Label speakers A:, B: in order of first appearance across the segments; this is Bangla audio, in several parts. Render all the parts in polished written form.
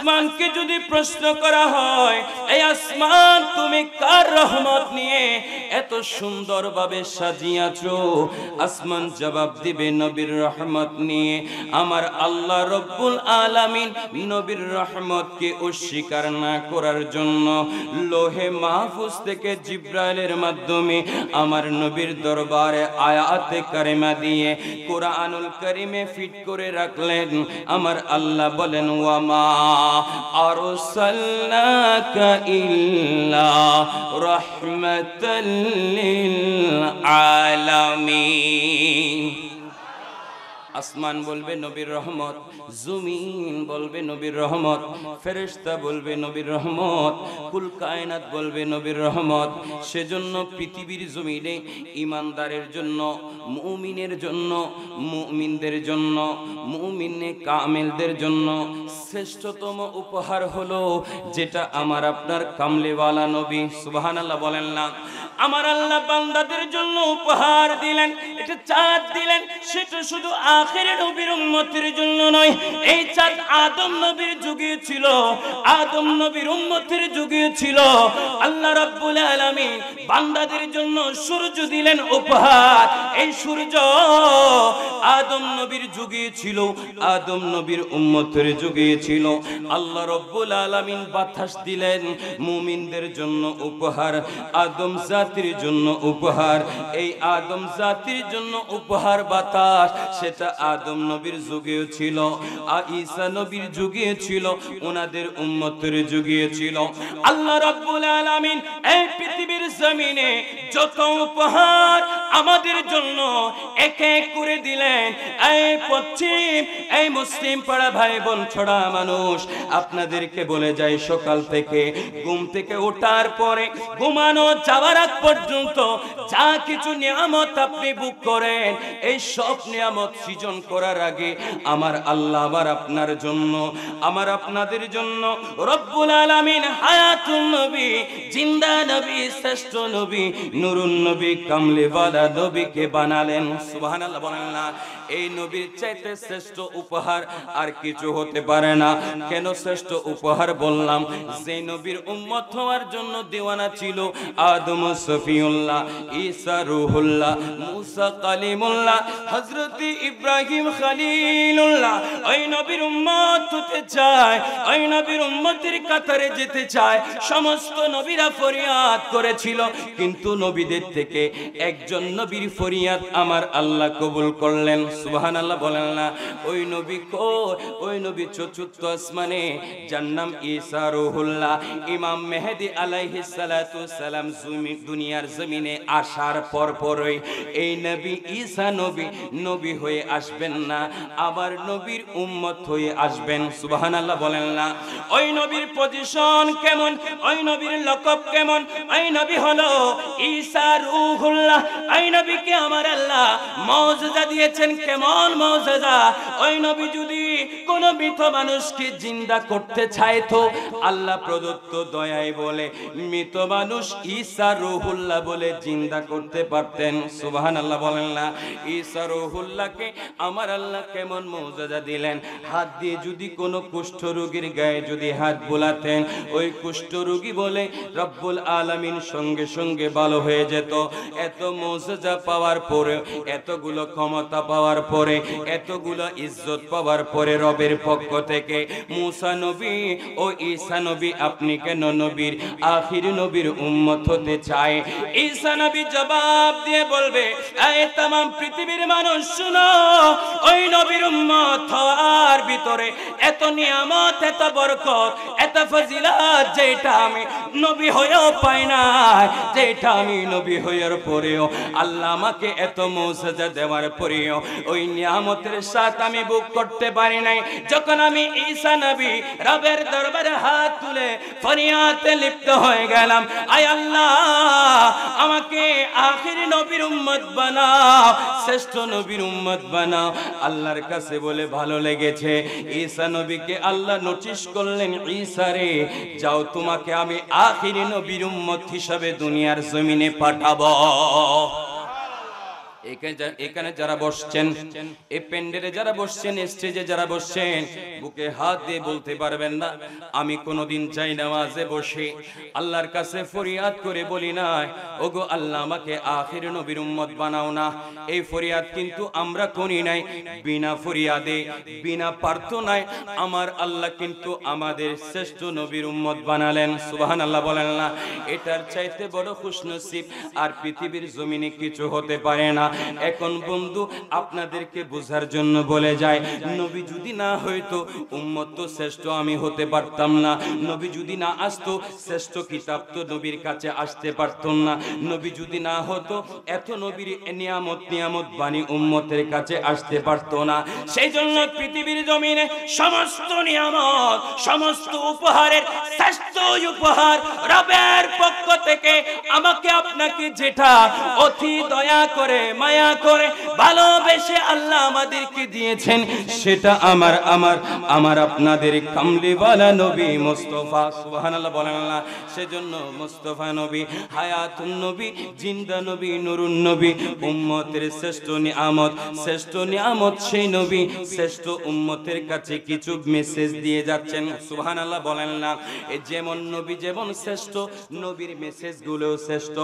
A: আসমানকে যদি প্রশ্ন করা হয়, এই আসমান তুমি কার রহমত নিয়ে এত সুন্দরভাবে সাজিয়েছো, আসমান জবাব দিবে নবীর রহমত নিয়ে। আমার আল্লাহ রব্বুল আলামিন নবীর রহমতকে অস্বীকার না করার জন্য লোহে মাহফুজ থেকে জিব্রাইলের মাধ্যমে আমার নবীর দরবারে আয়াতে কারিমা দিয়ে কোরআনুল কারিমে ফিট করে রাখলেন। আমার আল্লাহ বলেন, ওয়া মা আরসালনাকা ইল্লা রাহমাতাল লিল আলামিন। আসমান বলবে নবীর রহমত, জমিন বলবে নবীর রহমত, ফেরেশতা বলবে নবীর রহমত, কুল কায়নাত বলবে নবীর রহমত। সেজন্য পৃথিবীর জমিনে ঈমানদারের জন্য, মুমিনের জন্য, মুমিনদের জন্য, মুমিনে কামেলদের জন্য শ্রেষ্ঠতম উপহার হলো যেটা আমার আপনার কামলেওয়ালা নবী। সুবহানাল্লাহ বলেন না? আমার আল্লাহ বান্দাদের জন্য উপহার দিলেন, এটা চাঁদ দিলেন। সেটা শুধু আখির নবীর উম্মতের জন্য নয়, এই চাঁদ আদম নবীর যুগে ছিল, আদম নবীর উম্মতের যুগে ছিল। আল্লাহ রাব্বুল আলামিন বান্দাদের জন্য সূর্য দিলেন উপহার। এই সূর্য আদম নবীর যুগে ছিল, আদম নবীর উম্মতের যুগে ছিল। আল্লাহ রাব্বুল আলামিন বাতাস দিলেন মুমিনদের জন্য উপহার, আদম জাতির জন্য উপহার। এই আদম জাতির জন্য উপহার বাতাস, সেটা আদম নবীর যুগেও ছিল, ঈসা নবীর যুগে ছিল, ওনাদের উম্মতের যুগে ছিল। আল্লাহ রাব্বুল আলামিন এই পৃথিবীর জমিনে যত উপহার আমাদের জন্য এক এক করে দিলেন। এই পশ্চিম, এই মুসলিম পাড়া ভাই বোন ছড়া মানুষ, আপনাদেরকে বলে যাই, সকাল থেকে ঘুম থেকে ওঠার পরে ঘুমানো যাওয়ার আগ পর্যন্ত যা কিছু নিয়ামত আপনি ভোগ করেন, এই সব নিয়ামত সৃজন করার আগে আমার আল্লাহ আবার আপনার জন্য, আমার আপনাদের জন্য রব্বুল আলামিন হায়াতুন নবী, জিন্দা নবী, শ্রেষ্ঠ নবী, নুরুন নবী, কামলেওয়ালা নবীকে বানালেন। সুবহানাল্লাহ বলেন না? এই নবীর চাইতে শ্রেষ্ঠ উপহার আর কিছু হতে পারে না। কেন শ্রেষ্ঠ উপহার বললাম? যে নবীর উম্মত হওয়ার জন্য দিওয়ানা ছিল আদম সফিউল্লাহ, ঈসা রূহুল্লাহ, মুসা কালিমুল্লাহ, হযরত ইব্রাহিম খলিলুল্লাহ। ওই নবীর উম্মত হতে চায়, ওই নবীর উম্মতের কাতারে যেতে চায়। সমস্ত নবীরা ফরিয়াদ করেছিল, কিন্তু নবীদের থেকে একজন নবীর ফরিয়াদ আমার আল্লাহ কবুল করলেন। সুবহানাল্লাহ বলেন না? ওই নবী কই? ওই নবী চতুর্থ আসমানে, যার নাম ঈসা রূহুল্লাহ। ইমাম মেহেদী আলাইহিস সালাতু সালাম দুনিয়ার জমিনে আসার পরপরই এই নবী ঈসা নবী নবী হয়ে আসবেন না, আবার নবীর উম্মত হয়ে আসবেন। সুবহানাল্লাহ বলেন না? ওই নবীর পজিশন কেমন, ওই নবীর লকব কেমন? ওই নবী হলো ঈসা রূহুল্লাহ। ওই নবীকে আমার আল্লাহ মুজিজা দিয়েছেন। কেমন মুজিজা? ওই নবী যদি কোন মৃত মানুষকে জিন্দা করতে চাইতো, আল্লাহ প্রদত্ত দয়ায় বলে মৃত মানুষ ঈসা রূহুল্লাহ বলে জিন্দা করতে পারতেন। সুবহানাল্লাহ বলেন না? ঈসা রূহুল্লাহকে আমার আল্লাহ কেমন মুজিজা দিলেন। হাত দিয়ে যদি কোনো কুষ্ঠ রোগীর গায়ে যদি হাত বোলাতেন, ওই কুষ্ঠ রোগী বলে রব্বুল আলামিন সঙ্গে সঙ্গে ভালো হয়ে যেত। এত মুজিজা পাওয়ার পরে, এতগুলো ক্ষমতা পাওয়ার পরে, এতগুলো ইজ্জত পাওয়ার পরে রবের পক্ষ থেকে মুসা নবী ও ঈসা নবী আপনি কেন নবীর আখির নবীর উম্মত হতে চায়? ঈসা নবী জবাব দিয়ে বলবে, এই तमाम পৃথিবীর মানুষ শুনো, ওই নবীর উম্মত হওয়ার ভিতরে এত নিয়ামত, এত বরকত, এত ফজিলত যেটা আমি নবী হয়েও পাই না, যেটা আমি নবী হওয়ার পরেও আল্লাহ আমাকে এত মুজিজা দেওয়ার পরেও ওই নিয়ামতের সাথে আমি ভোগ করতে পারি নাই। যখন আমি ঈসা নবী রবের দরবারে হাত তুলে ফরিয়াদে লিপ্ত হয়ে গেলাম, আয় আল্লাহ আমাকে আখির নবীর উম্মত বানাও, শ্রেষ্ঠ নবীর উম্মত বানাও। আল্লাহর কাছে বলে ভালো লেগেছে। ঈসা নবীকে আল্লাহ নোটিশ করলেন, ঈসা রে যাও, তোমাকে আমি আখির নবীর উম্মত হিসাবে দুনিয়ার জমিনে পাঠাবো। এখানে যারা বসছেন, এই প্যান্ডেলে যারা বসছেন, স্টেজে যারা বসছেন, বুকে হাত দিয়ে বলতে পারবেন না আমি কোনোদিন চাই নামাজে বসে আল্লাহর কাছে ফরিয়াদ করে বলি না ওগো আল্লাহ আমাকে আখির নবীর উম্মত বানাও না। এই ফরিয়াদ কিন্তু আমরা করি নাই। বিনা ফরিয়াদে, বিনা প্রার্থনায় আমার আল্লাহ কিন্তু আমাদের শ্রেষ্ঠ নবীর উম্মত বানালেন। সুবহানাল্লাহ বলেন না? এটার চাইতে বড় খুশনসিব আর পৃথিবীর জমিনে কিছু হতে পারে না। এখন বন্ধু আপনাদেরকে বোঝার জন্য বলে যায়, নবী যদি না হইতো উম্মত তো শ্রেষ্ঠ আমি হতে পারতাম না। নবী যদি না আসতো শ্রেষ্ঠ কিতাব তো নবীর কাছে আসতে পারতো না। নবী যদি না হতো এত নবীর নিয়ামত বাণী উম্মতের কাছে আসতে পারতো না। সেই জন্য পৃথিবীর জমিনে সমস্ত নিয়ামত, সমস্ত উপহারের শ্রেষ্ঠ উপহার রবের পক্ষ থেকে আমাকে আপনাকে যেটা অতি দয়া করে, মায়া করে, ভালোবেসে আল্লাহ আমাদেরকে দিয়েছেন সেটা আমার আপনাদের কামলিওয়ালা নবী মুস্তাফা। সুবহানাল্লাহ বলেন না? সেজন্য মুস্তাফা নবী, হায়াতুন নবী, জিন্দা নবী, নুরুন নবী, উম্মতের শ্রেষ্ঠ নিয়ামত সেই নবী শ্রেষ্ঠ উম্মতের কাছে কিছু মেসেজ দিয়ে যাচ্ছেন। সুবহানাল্লাহ বলেন না? এই যেমন নবী যেমন শ্রেষ্ঠ, নবীর মেসেজ গুলো শ্রেষ্ঠ।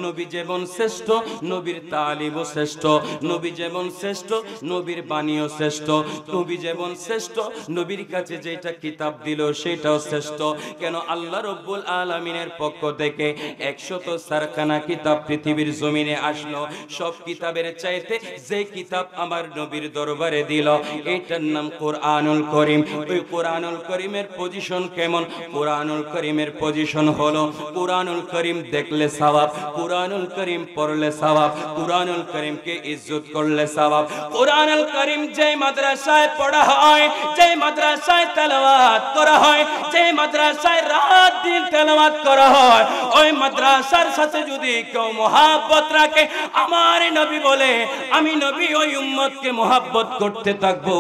A: নবী যেমন শ্রেষ্ঠ, নবীর তালিমও শ্রেষ্ঠ। নবী যেমন শ্রেষ্ঠ, নবীর বাণীও শ্রেষ্ঠ। নবী যেমন শ্রেষ্ঠ, নবীর কাছে যেটা কিতাব দিল সেটাও শ্রেষ্ঠ। কেন আল্লাহ রব্বুল আলামিনের পক্ষ থেকে 104খানা কিতাব পৃথিবীর জমিনে আসলো। সব কিতাবের চাইতে যে কিতাব আমার নবীর দরবারে দিল এটার নাম কোরআনুল করিম। ওই কোরআনুল করিমের পজিশন কেমন? কোরআনুল করিমের পজিশন হলো কোরআনুল করিম দেখলে সওয়াব, কোরআনুল করিম পড়লে সওয়াব, কোরআনুল করিমকে ইজ্জত করলে সওয়াব। কোরআনুল করিম যে মাদ্রাসায় পড়া হয়, যে মাদ্রাসায় তেলাওয়াত করা হয়, যে মাদ্রাসায় রাত দিন তেলাওয়াত করা হয়, ওই মাদ্রাসার সাথে যদি কেউ মহব্বত রাখে, আমার নবী বলে আমি নবী ওই উম্মতকে মহব্বত করতে থাকবো।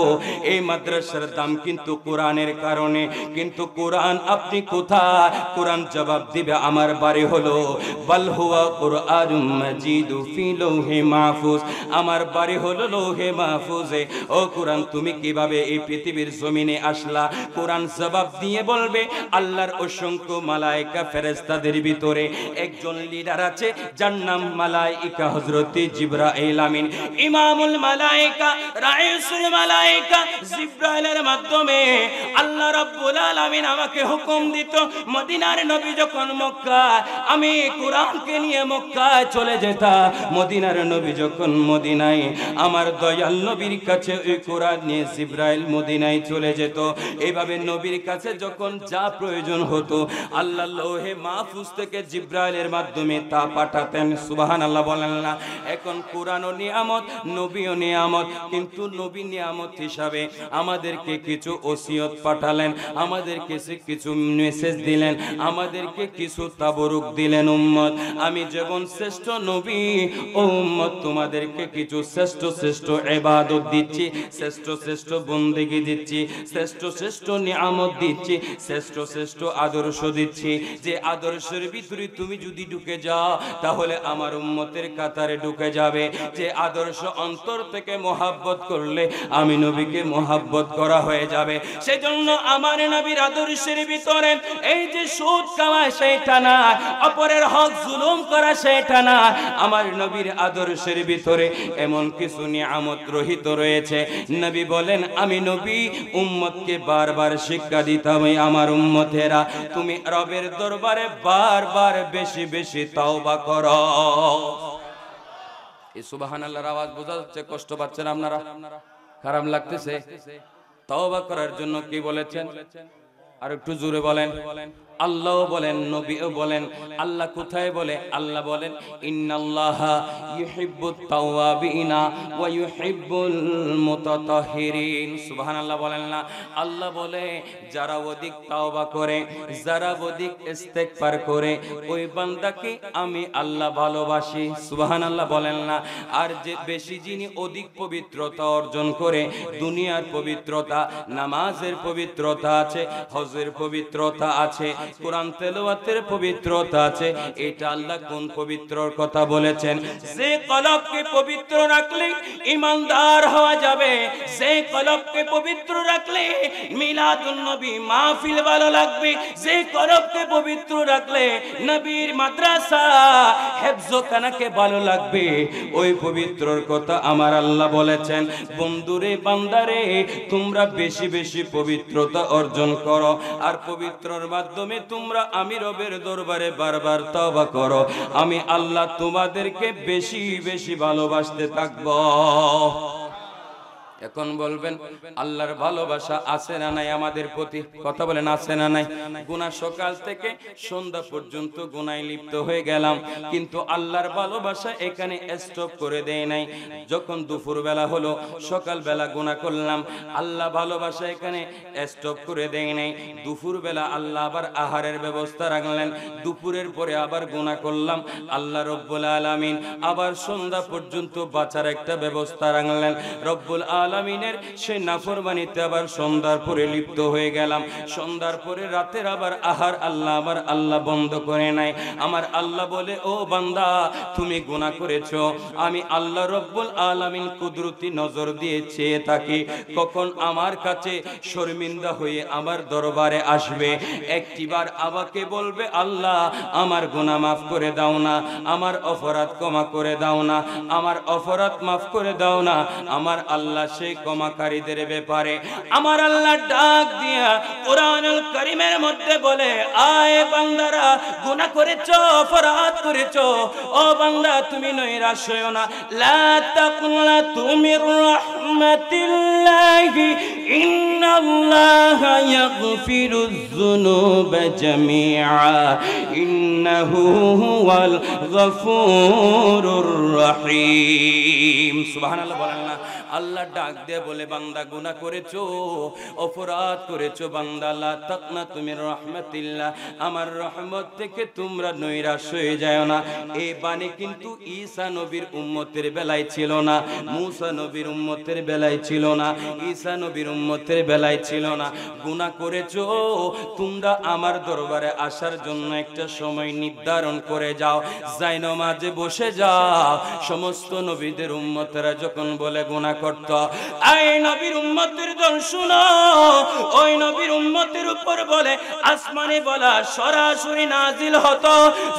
A: এই মাদ্রাসার দাম কিন্তু কোরআনের কারণে। কিন্তু কোরআন আপনি কোথায়? কোরআন জবাব দিবে আমার বাড়ি হলো বাল হুয়া কুরআনুম মাজিদু ফি লৌহে মাহফুজ। আমার বাড়ি হলো লৌহে মাহফুজে। ও কোরআন তুমি কিভাবে এই পৃথিবীর জমিনে আসলা? কোরআন জবাব দিয়ে বলবে আল্লাহর অসংখ্য মালায়েকা ফেরেশতাদের ভিতরে একজন লিডার আছে যার নাম মালায়েকা হযরত জিবরাইল আমিন। ইমামুল মালায়েকা, রাইসুল মালায়েকা জিবরাইলের মাধ্যমে আল্লাহ রাব্বুল আলামিন আমাকে হুকুম দিত মদিনার নবী যখন মক্কা, আমি কোরআনকে নিয়ে মক্কায় চলে যেতাম। মদিনার নবী যখন মদিনায়, আমার দয়াল নবীর কাছে ওই কোরআন নিয়ে জিবরাইল মদিনায় চলে যেত। এইভাবে নবীর কাছে যখন যা প্রয়োজন হতো আল্লাহ লৌহে মাহফুজ থেকে জিবরাইলের মাধ্যমে তা পাঠাতেন। সুবহানাল্লাহ বলেন না? এখন কোরআনও নিয়ামত, নবীও নিয়ামত, কিন্তু নবী নিয়ামত হিসাবে আমাদেরকে কিছু ওসিয়ত পাঠালেন, আমাদেরকে কিছু মেসেজ দিলেন, আমাদেরকে কিছু তাবরুক দিলেন। উম্মত আমি যেমন শ্রেষ্ঠ নবী, ও উম্মত তোমাদেরকে কিছু শ্রেষ্ঠ শ্রেষ্ঠ ইবাদত দিচ্ছি, শ্রেষ্ঠ শ্রেষ্ঠ বন্দেগী দিচ্ছি, শ্রেষ্ঠ শ্রেষ্ঠ নিয়ামত দিচ্ছি, শ্রেষ্ঠ শ্রেষ্ঠ আদর্শ দিচ্ছি। যে আদর্শের ভিতরে তুমি যদি ঢুকে যাও তাহলে আমার উম্মতের কাতারে ঢুকে যাবে। যে আদর্শ অন্তর থেকে মহব্বত করলে আমি নবীকে মহব্বত করা হয়ে যাবে। সেজন্য আমার নবীর আদর্শের ভিতরে এই যে সুদ খাওয়া সেটা না, অপরের হক জুলুম করা সেটা না। আমার নবীর আদর্শের ভিতরে এমন কিছু নিয়ামত রহিত রয়েছে। নবী বলেন আমি নবী উম্মতকে বারবার শিক্ষা দিতাম, আমার উম্মতেরা তুমি রবের দরবারে বারবার বেশি বেশি তাওবা করো। এই সুবহানাল্লাহর আওয়াজ বোঝা যাচ্ছে? কষ্ট পাচ্ছেন আপনারা? খারাপ লাগতেছে? তাওবা করার জন্য কি বলেছেন? আর একটু জোরে বলেন। আল্লাহ বলেন, নবীও বলেন। আল্লাহ কোথায় বলে? আল্লাহ বলেন ইন্নাল্লাহা ইউহিব্বুত তাওয়াবিনা ওয়া ইউহিব্বুল মুতাতাহহিরিন। সুবহানাল্লাহ বলেন না? আল্লাহ বলে যারা অধিক তাওবা করে, যারা অধিক ইস্তেগফার করে, ওই বান্দাকে আমি আল্লাহ ভালোবাসি। সুবহানাল্লাহ বলেন না? আর যে বেশি যিনি অধিক পবিত্রতা অর্জন করে, দুনিয়ার পবিত্রতা, নামাজের পবিত্রতা আছে, হজের পবিত্রতা আছে, কোরআন তেলাওয়াতের পবিত্রতা আছে। এটা আল্লাহ কোন পবিত্রর কথা বলেছেন? যে কলবকে পবিত্র রাখলে ঈমানদার হওয়া যাবে, যে কলবকে পবিত্র রাখলে মিলাদুন নবী মাহফিল ভালো লাগবে, যে কলবকে পবিত্র রাখলে নবীর মাদ্রাসা হেফজখানাকে ভালো লাগবে, ওই পবিত্রর কথা আমার আল্লাহ বলেছেন। বন্ধুরে বান্দারে, তোমরা বেশি বেশি পবিত্রতা অর্জন করো, আর পবিত্রর মাধ্যমে তোমরা আমি রবের দরবারে বারবার তওবা করো। আমি আল্লাহ তোমাদেরকে বেশি বেশি ভালোবাসতে থাকব। এখন বলবেন আল্লাহর ভালোবাসা আছে না নাই আমাদের প্রতি? কথা বলেন আছে না নাই? গুনাহ সকাল থেকে সন্ধ্যা পর্যন্ত গুনায় লিপ্ত হয়ে গেলাম, কিন্তু আল্লাহর ভালোবাসা এখানে স্টপ করে দেয় নাই। যখন দুপুর বেলা হলো, সকাল বেলা গুনাহ করলাম, আল্লাহ ভালোবাসা এখানে স্টপ করে দেয় নাই। দুপুর বেলা আল্লাহ আবার আহারের ব্যবস্থা রাখলেন, দুপুরের পরে আবার গুনাহ করলাম, আল্লাহ রব্বুল আলামিন আবার সন্ধ্যা পর্যন্ত বাঁচার একটা ব্যবস্থা রাখলেন। রব্বুল আলামিনের সেই নাফরমানিতে আবার সন্ধ্যার পরে লিপ্ত হয়ে গেলাম, সন্ধ্যার পরে রাতের আবার আহার আল্লাহ বন্ধ করে নাই। আমার আল্লাহ বলে, ও বান্দা তুমি গুনাহ করেছো, আমি আল্লাহ রব্বুল আলামিন কুদরতি নজর দিয়ে চেয়ে থাকি কখন আমার কাছে শর্মিন্দা হয়ে আমার দরবারে আসবে। একটিবার আমাকে বলবে, আল্লাহ আমার গুনাহ মাফ করে দাও না, আমার অপরাধ ক্ষমা করে দাও না, আমার অপরাধ মাফ করে দাও না। আমার আল্লাহ সেই ক্ষমাকারীদের ব্যাপারে আমার আল্লাহ ডাক দিয়া কোরআনুল কারীমের মধ্যে বলে, আয় বান্দারা, গুনাহ করেছো, অপরাধ করেছো, ও বান্দা তুমি নৈরাশ হয়ো না। লা তাকনাতু মির রাহমাতিল্লাহি ইন্নাল্লাহা ইয়াগফিরুয যুনুবা জামিআ ইন্নাহু হুয়াল গফুরুর রহিম। সুবহানাল্লাহ বলেন না? আল্লাহ ডাক দিয়ে বলে, বান্দা গুনাহ করেছো, অপরাধ করেছো, বান্দা লা তাকনাতু মির রাহমাতিল্লাহ, আমার রহমত থেকে তোমরা নৈরাশ হয়ে যায় না। এই বাণী কিন্তু ঈসা নবীর উম্মতের বেলায় ছিল না, মূসা নবীর উম্মতের বেলায় ছিল না, ঈসা নবীর উম্মতের বেলায় ছিল না। গুনাহ করেছো, তোমরা আমার দরবারে আসার জন্য একটা সময় নির্ধারণ করে যাও, যাই নামাজে বসে যাও। সমস্ত নবীদের উম্মতেরা যখন বলে গুনাহ করত, এই নবীর উম্মতের দল শুনো, ওই নবীর উম্মতের উপর বলে আসমানে বলা সরাসরি নাজিল হতো।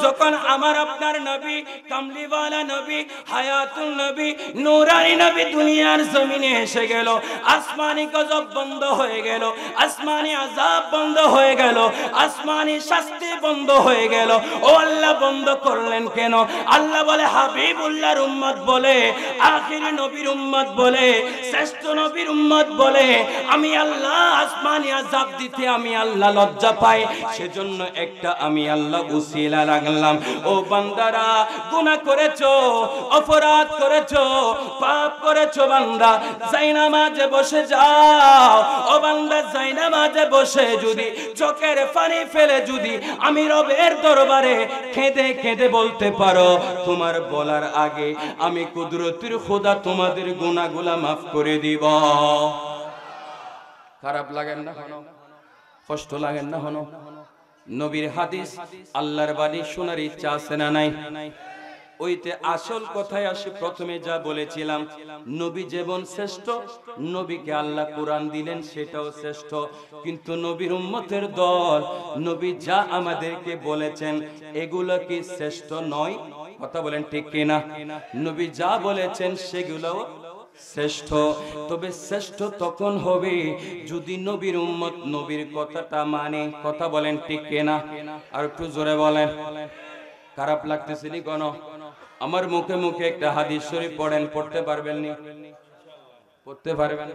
A: যখন আমার আপনার নবী, কামলিওয়ালা নবী, হায়াতুল নবী, নূরানি নবী দুনিয়ার জমিনে এসে গেল, আসমানি গজব বন্ধ হয়ে গেল, আসমানি আযাব বন্ধ হয়ে গেল, আসমানি শাস্তি বন্ধ হয়ে গেল। ও আল্লাহ বন্ধ করলেন কেন? আল্লাহ বলে, হাবিবুল্লাহর উম্মত বলে, আখিরি নবীর উম্মত বলে, শ্রেষ্ঠ নবীর উম্মত বলে, আমি আল্লাহ আসমানি আযাব দিতে আমি আল্লাহ লজ্জা পাই, সেজন্য একটা আমি আল্লাহ উসিলা রাখলাম। ও বান্দারা, গুনাহ করেছো, অপরাধ করেছো, পাপ করেছো, বান্দা যাই নামাজে বসে যাও। ও বান্দা যাই নামাজে বসে যদি চোখের পানি ফেলে যদি আমি রবের দরবারে কেঁদে কেঁদে বলতে পারো, তোমার বলার আগে আমি কুদরতের খোদা তোমাদের গুনাহগুলা মাফ করে দিব। খারাপ লাগেন না? কষ্ট লাগেন না? হনো নবীর হাদিস, আল্লাহর বাণী শোনার ইচ্ছা আছে না নাই? ওইতে আসল কথায় আসি। প্রথমে যা বলেছিলাম, নবী যেমন শ্রেষ্ঠ, নবীকে আল্লাহ কোরআন দিলেন সেটাও শ্রেষ্ঠ, কিন্তু নবীর উম্মতের দল, নবী যা আমাদেরকে বলেছেন এগুলো কি শ্রেষ্ঠ নয়? কথা বলেন ঠিক কিনা? নবী যা বলেছেন সেগুলো শ্রেষ্ঠ, তবে শ্রেষ্ঠ তখন হবে যদি নবীর উম্মত নবীর কথাটা মানে। কথা বলেন ঠিক কিনা? আর একটু জোরে বলেন। খারাপ লাগতেছে নি কোন? আমার মুখে মুখে একটা হাদিস শরীফ পড়েন, পড়তে পারবেন নি? পড়তে পারবেন?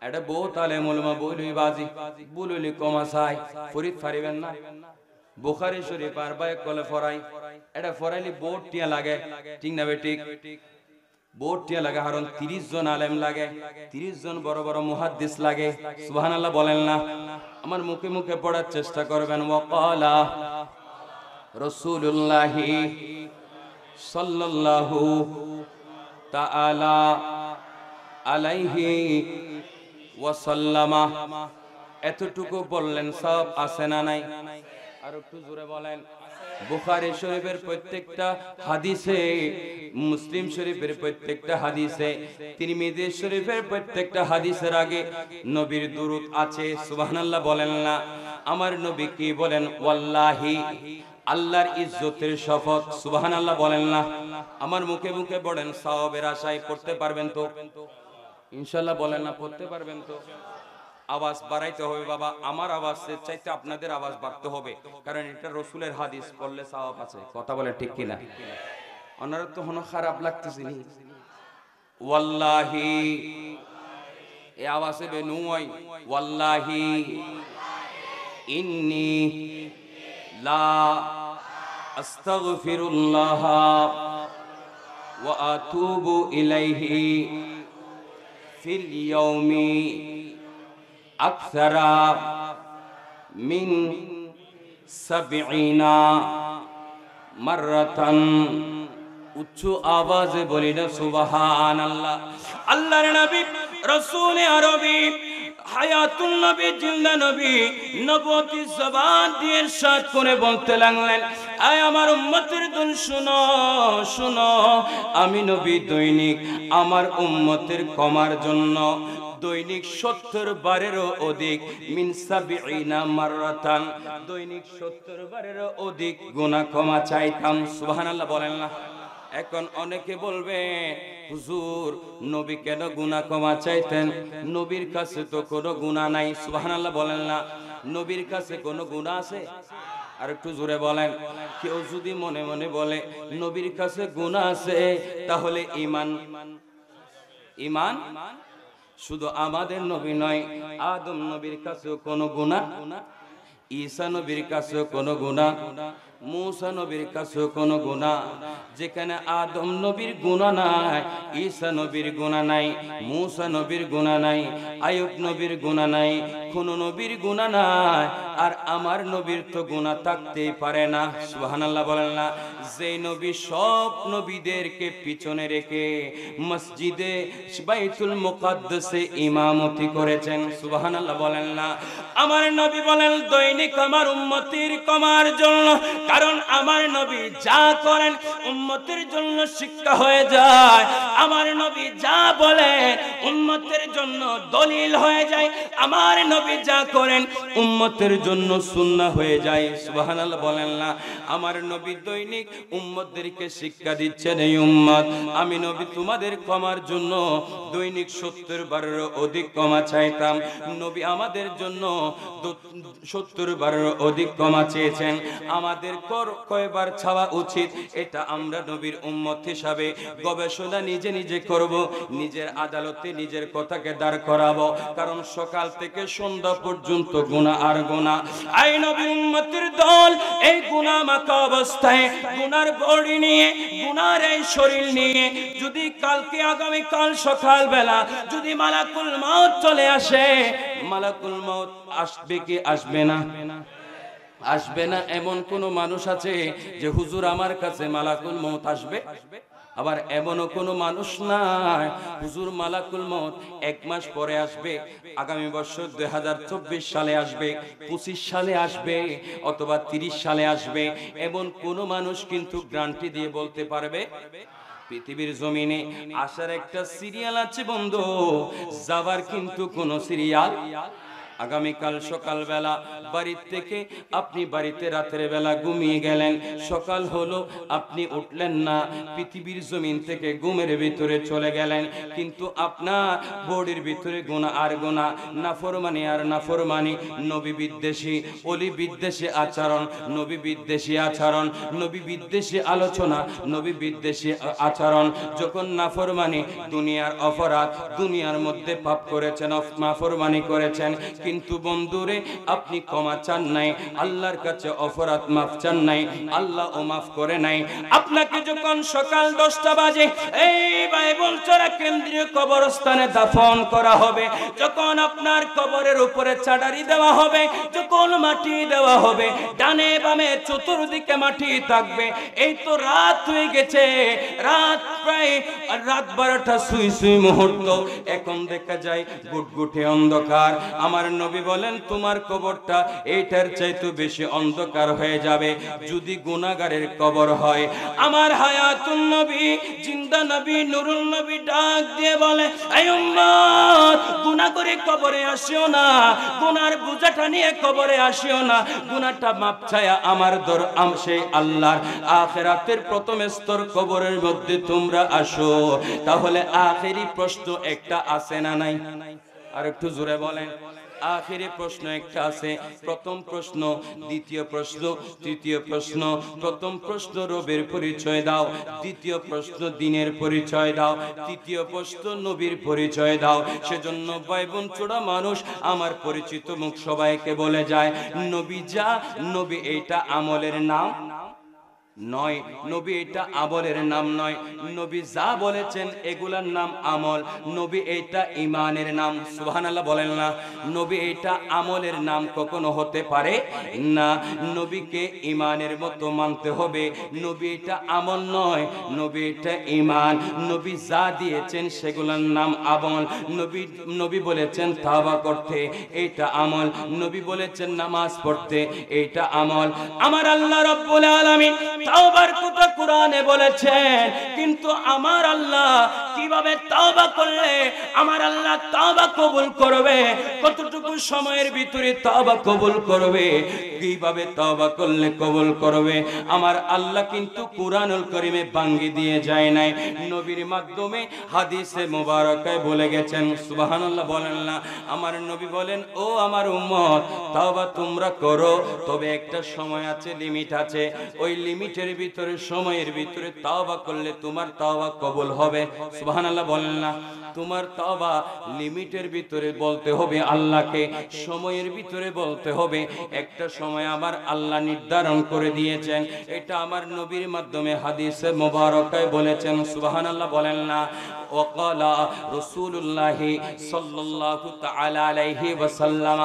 A: এটা বহুত আলেম উলামা বইলই বাজি বুলুলি কমা চাই ফরিদ পারিবেন না? বুখারী শরীফ আর বাই কলে ফরাই, এটা ফরাইলি বহুত টিয়া লাগে, ঠিক না বেঠিক? বহুত টিয়া লাগে, কারণ 30 জন আলেম লাগে, 30 জন বড় বড় মুহাদ্দিস লাগে। সুবহানাল্লাহ বলেন না? আমার মুখে মুখে পড়ার চেষ্টা করবেন। ওয়াকালা রাসূলুল্লাহি সাল্লাল্লাহু তাআলা আলাইহি ওয়াসাল্লামা, এতটুকু বললেন সওয়াব আছে না নাই? আর একটু জোরে বলেন। বুখারী শরীফের প্রত্যেকটা হাদিসে, মুসলিম শরীফের প্রত্যেকটা হাদিসে, তিরমিজি শরীফের প্রত্যেকটা হাদিসের আগে নবীর দুরূদ আছে। সুবহানাল্লাহ বলেন না? আমার নবী কি বলেন? ওয়াল্লাহি, আল্লাহর ইজ্জতের শপথ। সুবহানাল্লাহ বলেন না? আমার মুখে মুখে বলেন, সওয়াবের আশায় পড়তে পারবেন তো? ইনশাআল্লাহ বলেন না? পড়তে পারবেন তো? আওয়াজ বাড়াইতে হবে বাবা, আমার আওয়াজের চাইতে আপনাদের আওয়াজ বাড়তে হবে, কারণ এটা রাসূলের হাদিস, পড়লে সওয়াব আছে। কথা বলে ঠিক কিনা? ওনার তো হনো খারাপ লাগতেছে নি? ওয়াল্লাহি, এই আওয়াজে বেনুই, ওয়াল্লাহি ইন্নী লা আস্তাগফিরুল্লাহ ওয়া আতুবু ইলাইহি ফিল ইয়াউমি আকসারা মিন 70 মাররাতান। উচ্চ আওয়াজে বলি না সুবহানাল্লাহ। আল্লাহর নবী রাসূলে আরবি হায়াতুল নবী, জিন্দা নবী, নবুয়তি জবান দিয়ে ইরশাদ করে বলতে লাগলেন, আয় আমার উম্মতের দল শুনো শুনো, আমি নবী দৈনিক আমার উম্মতের ক্ষমার জন্য দৈনিক 70 বারেরও অধিক, মিন 70 মাররাতান, দৈনিক 70 বারেরও অধিক গুনাহ ক্ষমা চাইতাম। সুবহানাল্লাহ বলেন না? এখন অনেকে বলবে, হুজুর নবী কেন গুনাহ ক্ষমা চাইতেন? নবীর কাছে তো কোনো গুনাহ নাই। সুবহানাল্লাহ বলেন না? নবীর কাছে কোনো গুনাহ আছে? আর একটু জোরে বলেন। কেউ যদি মনে মনে বলে নবীর কাছে গুনাহ আছে, তাহলে ঈমান শুধু আমাদের নবী নয়, আদম নবীর কাছেও কোনো গুনাহ, ঈসা নবীর কাছেও কোনো গুনাহ, मूसा नबीर काছে কোনো গুনাহ, যেখানে আদম নবীর গুনাহ নাই, ঈসা নবীর গুনাহ নাই, मूसा নবীর গুনাহ নাই, আইয়ুব নবীর গুনাহ নাই, কোনো নবীর গুনাহ নাই, আর আমার নবীর তো গুনাহ থাকতেই পারে না। সুবহানাল্লাহ বলেন না? যে নবী সব নবীদেরকে পিছনে রেখে মসজিদে বাইতুল মুকাদ্দাসে ইমামতি করেছেন। সুবহানাল্লাহ বলেন না? আমার নবী বলেন দৈনিক আমার উম্মতের ক্ষমার জন্য, কারণ আমার নবী যা করেন উম্মতের জন্য শিক্ষা হয়ে যায়, আমার নবী যা বলেন উম্মতের জন্য দলিল হয়ে যায়, আমার নবী যা করেন উম্মতের জন্য সুন্নাহ হয়ে যায়। সুবহানাল্লাহ বলেন না? আমার নবী দৈনিক উম্মতদেরকে শিক্ষা দিচ্ছেন, এই উম্মত আমি নবী তোমাদের ক্ষমার জন্য দৈনিক 70 বারের অধিক ক্ষমা চাইতাম। নবী আমাদের জন্য 70 বারের অধিক ক্ষমা চেয়েছেন। আমাদের কয়বার ছাওয়া উচিত, এটা আমরা নবীর উম্মত হিসাবে গবেষণা নিজে নিজে করব, নিজের আদালতে নিজের কথাকে দাঁড় করাবো, কারণ সকাল থেকে সন্ধ্যা পর্যন্ত গুনাহ আর গুনাহ। এই নবীর উম্মতের দল এই গুনাহ মাখা অবস্থায় গুনার বডি নিয়ে, গুনার এই শরীর নিয়ে যদি কালকে আগামী কাল সকাল বেলা যদি মালাকুল মউত চলে আসে, মালাকুল মউত আসবে কি আসবে না? আসবে না। এমন কোন মানুষ আছে যে হুজুর আমার কাছে মালাকুল মউত আসবে? আবার এমনও কোনো মানুষ নাই হুজুর মালাকুল মউত 1 মাস পরে আসবে, আগামী বছর 2024 সালে আসবে, 25 সালে আসবে, অথবা 30 সালে আসবে, এমন কোনো মানুষ কিন্তু গ্যারান্টি দিয়ে বলতে পারবে? পৃথিবীর জমিনে আসার একটা সিরিয়াল আছে বন্ধু, যাবার কিন্তু কোনো সিরিয়াল। আগামীকাল সকালবেলা বাড়ি থেকে আপনি বাড়িতে রাতের বেলা ঘুমিয়ে গেলেন, সকাল হলো আপনি উঠলেন না, পৃথিবীর জমিন থেকে ঘুমের ভিতরে চলে গেলেন, কিন্তু আপনার বডির ভিতরে গুনাহ আর গুনাহ, নাফরমানি আর নাফরমানি, নবী বিদ্বেষী, ওলি বিদ্বেষী আচরণ, নবী বিদ্বেষী আচরণ, নবী বিদ্বেষী আলোচনা, নবী বিদ্বেষী আচরণ। যখন নাফরমানি, দুনিয়ার অপরাধ, দুনিয়ার মধ্যে পাপ করেছেন, নাফরমানি করেছেন, কিন্তু বন্ধুরে আপনি ক্ষমা চান নাই, আল্লাহর কাছে অপরাধ মাফ চান নাই, আল্লাহ ও মাফ করে নাই। আপনাকে যখন সকাল 10টা বাজে এই বাইবল চড়া কেন্দ্রীয় কবরস্থানে দাফন করা হবে, যখন আপনার কবরের উপরে চাটারি দেওয়া হবে, যখন গোল মাটি দেওয়া হবে, ডানে বামে চতুর্দিকে মাটি থাকবে। এই তো রাত হয়ে গেছে, রাত প্রায় রাত 12টা সুই সুই মুহূর্ত। এখন দেখা যায় গুটগুটে অন্ধকার। আমার নবী বলেন তোমার কবরটা এইটার চাইতে বেশি অন্ধকার হয়ে যাবে যদি গুনাহগারের কবর হয়। আমার হায়াতুন নবী, জিন্দা নবী, নুরুল নবী ডাক দিয়ে বলে, এই উম্মত, গুনাহ করে কবরে আসিও না, গুনার বোঝাটা নিয়ে কবরে আসিও না। গুনাহটা মাপ চায়া আমার সেই আল্লাহর আখিরাতের প্রথম স্তর কবরের মধ্যে তোমরা আসো। তাহলে আখেরি প্রশ্ন একটা আছে না নাই? আর একটু জোরে বলেন। আখেরি প্রশ্ন একটা আছে। প্রথম প্রশ্ন, দ্বিতীয় প্রশ্ন, তৃতীয় প্রশ্ন। প্রথম প্রশ্ন রবের পরিচয় দাও, দ্বিতীয় প্রশ্ন দিনের পরিচয় দাও, তৃতীয় প্রশ্ন নবীর পরিচয় দাও। সেজন্য ভাই বোন চোরা মানুষ আমার পরিচিত মুখ সবাইকে বলে যায়, নবী যা, নবী এইটা আমলের নাম নয়, নবী এটা আমলের নাম নয়। নবী যা বলেছেন এগুলার নাম আমল, নবী এটা ঈমানের নাম। সুবহানাল্লাহ বলেন না। নবী এটা আমলের নাম কখনো হতে পারে না। নবীকে ঈমানের মতো মানতে হবে। নবী এটা আমল নয়, নবী এটা ঈমান। নবী যা দিয়েছেন সেগুলার নাম আমল। নবী বলেছেন তাওবা করতে, এটা আমল। নবী বলেছেন নামাজ পড়তে, এটা আমল। আমার আল্লাহ রাব্বুল আলামিন তাওবার কথা কোরআনে বলেছেন, কিন্তু আমার আল্লাহ কিভাবে তাওবা করলে আমার আল্লাহ তাওবা কবুল করবে, কতটুকু সময়ের ভিতরে তাওবা কবুল করবে, কিভাবে তাওবা করলে কবুল করবে, আমার আল্লাহ কিন্তু কুরআনুল কারীমে ভাঙ্গি দিয়ে যায় নাই, নবীর মাধ্যমে হাদিসে মুবারকায় বলে গেছেন। সুবহানাল্লাহ বলেন না। আমার নবী বলেন, ও আমার উম্মত, তাওবা তোমরা করো, তবে একটা সময় আছে, লিমিট আছে। ওই লিমিটের ভিতরে, সময়ের ভিতরে তাওবা করলে তোমার তাওবা কবুল হবে। সুবহানাল্লাহ বলেন না। তোমার তাওবা লিমিটের ভিতরে বলতে হবে আল্লাহকে, সময়ের ভিতরে বলতে হবে। একটা সময় আমার আল্লাহ নির্ধারণ করে দিয়েছেন, এটা আমার নবীর মাধ্যমে হাদিসে মুবারকায় বলেছেন। সুবহানাল্লাহ বলেন না। وقال رسول الله صلى الله تعالى عليه وسلم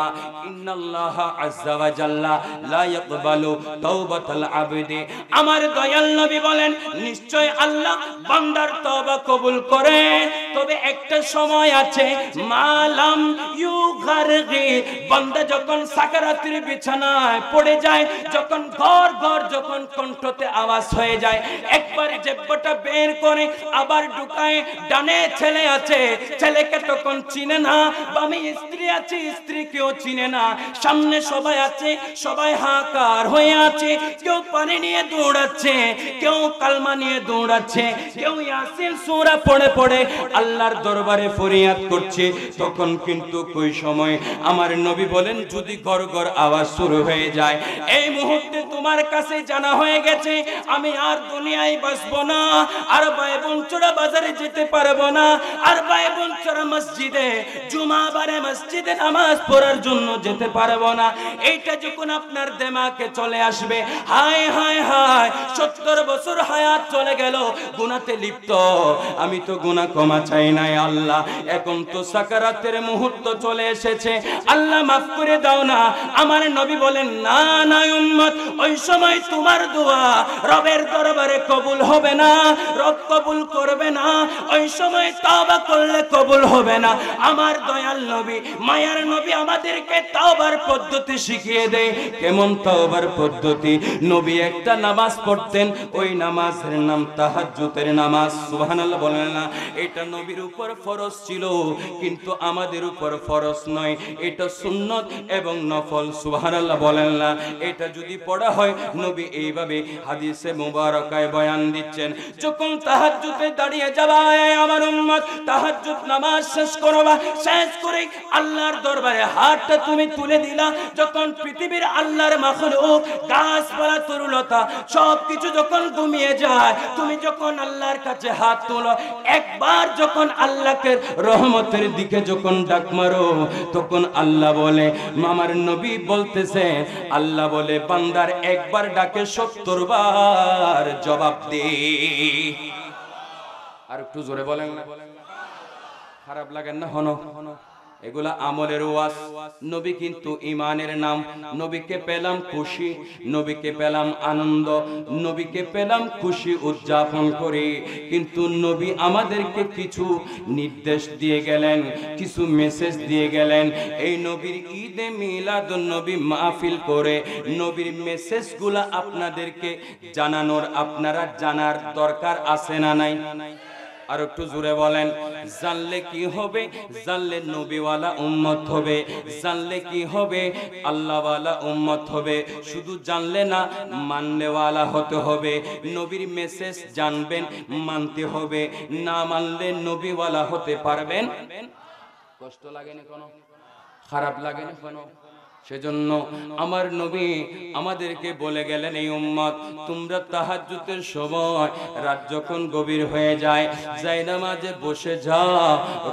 A: ان الله عز وجل لا يقبل توبة العبد। আমার দয়াল নবী বলেন, নিশ্চয় আল্লাহ বান্দার তওবা কবুল করেন, তবে একটা সময় আছে, মালাম ইউগারগি, বান্দা যখন সাকারাতের বিছানায় পড়ে যায়, যখন ঘর ঘর যখন কণ্ঠতে আওয়াজ হয়ে যায়, একবার জিহ্বাটা বের করে আবার ঢুকায়, ডানে ছেলে আছে, ছেলেকে তখন চিনে না, বামে স্ত্রী আছে, স্ত্রীকেও চিনে না, সামনে সবাই আছে, সবাই হাহাকার হয়ে আছে, কেউ পানি নিয়ে দৌড়াচ্ছে, কেউ কালমা নিয়ে দৌড়াচ্ছে, কেউ ইয়াসিন সূরা পড়ে পড়ে আল্লাহর দরবারে ফরিয়াদ করছে। তখন কিন্তু কোই সময় আমার নবী বলেন, যদি ঘর ঘর আওয়াজ শুরু হয়ে যায়, এই মুহূর্তে তোমার কাছে জানা হয়ে গেছে আমি আর দুনিয়ায় বাঁচবো না, আর ভাই বোন চোরা বাজারে যেতে পারবো না, আর ভাই বোন চোরা মসজিদে জুমাবারে মসজিদে নামাজ পড়ার জন্য যেতে পারবো না, এইটা যখন আপনার দিমাগে চলে আসবে, হায় হায় হায় 70 বছর হায়াত চলে গেল গুনাহতে লিপ্ত, আমি তো গুনাহ ক্ষমা চাই নাই আল্লাহ, এখন তো সাকারাতের মুহূর্ত চলে এসেছে, আল্লাহ মাফ করে দাও না। আমার নবী বলেন, না না উম্মত, ওই সময় তোমার দোয়া রবের দরবারে কবুল হবে না, রব কবুল করবে না, ওই সময় তাওবা করলে কবুল হবে না। আমার দয়াল নবী, মায়ার নবী আমাদেরকে তাওবার পদ্ধতি শিখিয়ে দেয়। কেমন তাওবার পদ্ধতি? নবী একটা নামাজ পড়তেন, ওই নামাজের নাম তাহাজ্জুদের নামাজ। সুবহানাল্লাহ বলেন না। এটা নবীর উপর ফরজ ছিল, কিন্তু আমাদের উপর ফরজ নয়, এটা সুন্নত এবং নফল। সুবহানাল্লাহ বলেন না। এটা যদি পড়া হয়, নবী এইভাবে হাদিসে মুবারকায় বয়ান দিচ্ছেন, যখন তাহাজ্জুদে দাঁড়িয়ে যাবা আমার উম্মত, তাহাজ্জুদ নামাজ শেষ করবা, শেষ করে আল্লাহর দরবারে হাতটা তুমি তুলে দিলা, যখন পৃথিবীর আল্লাহর মাখলুক গাছপালা তরুলতা সবকিছু যখন ঘুমিয়ে যায়, তুমি যখন আল্লাহর কাছে হাত তোলো, একবার যখন আল্লাহকে রহমতের দিকে যখন ডাক মারো, তখন আল্লাহ বলে, আমার নবী বলতেছে, আল্লাহ বলে বান্দার একবার ডাকে 70 বার জবাব দে। আর একটু জোরে বলেন না, খারাপ লাগেন না? হনো এগুলা আমলের ওয়াজ। নবী কিন্তু ইমানের নাম। নবীকে পেলাম খুশি, নবীকে পেলাম আনন্দ, নবীকে পেলাম খুশি উদযাপন করি। কিন্তু নবী আমাদেরকে কিছু নির্দেশ দিয়ে গেলেন, কিছু মেসেজ দিয়ে গেলেন। এই নবীর ঈদে মিলাদুন নবী মাহফিল করে নবীর মেসেজগুলা আপনাদেরকে জানানোর, আপনারা জানার দরকার আছে না নাই? আর একটু জোরে বলেন। জানলে কি হবে? জানলে নবীওয়ালা উম্মত হবে। জানলে কি হবে? আল্লাহওয়ালা উম্মত হবে। শুধু জানলে না, মাননেওয়ালা হতে হবে। নবীর মেসেজ জানবেন, মানতে হবে। না মানলে নবীওয়ালা হতে পারবেন? কষ্ট লাগে না কোনো? খারাপ লাগে না কোনো? সেজন্য আমার নবী আমাদেরকে বলে গেলেন, এই উম্মত তোমরা তাহাজ্জুদের সময় রাত যখন গভীর হয়ে যায়, জায়নামাজে বসে যাও,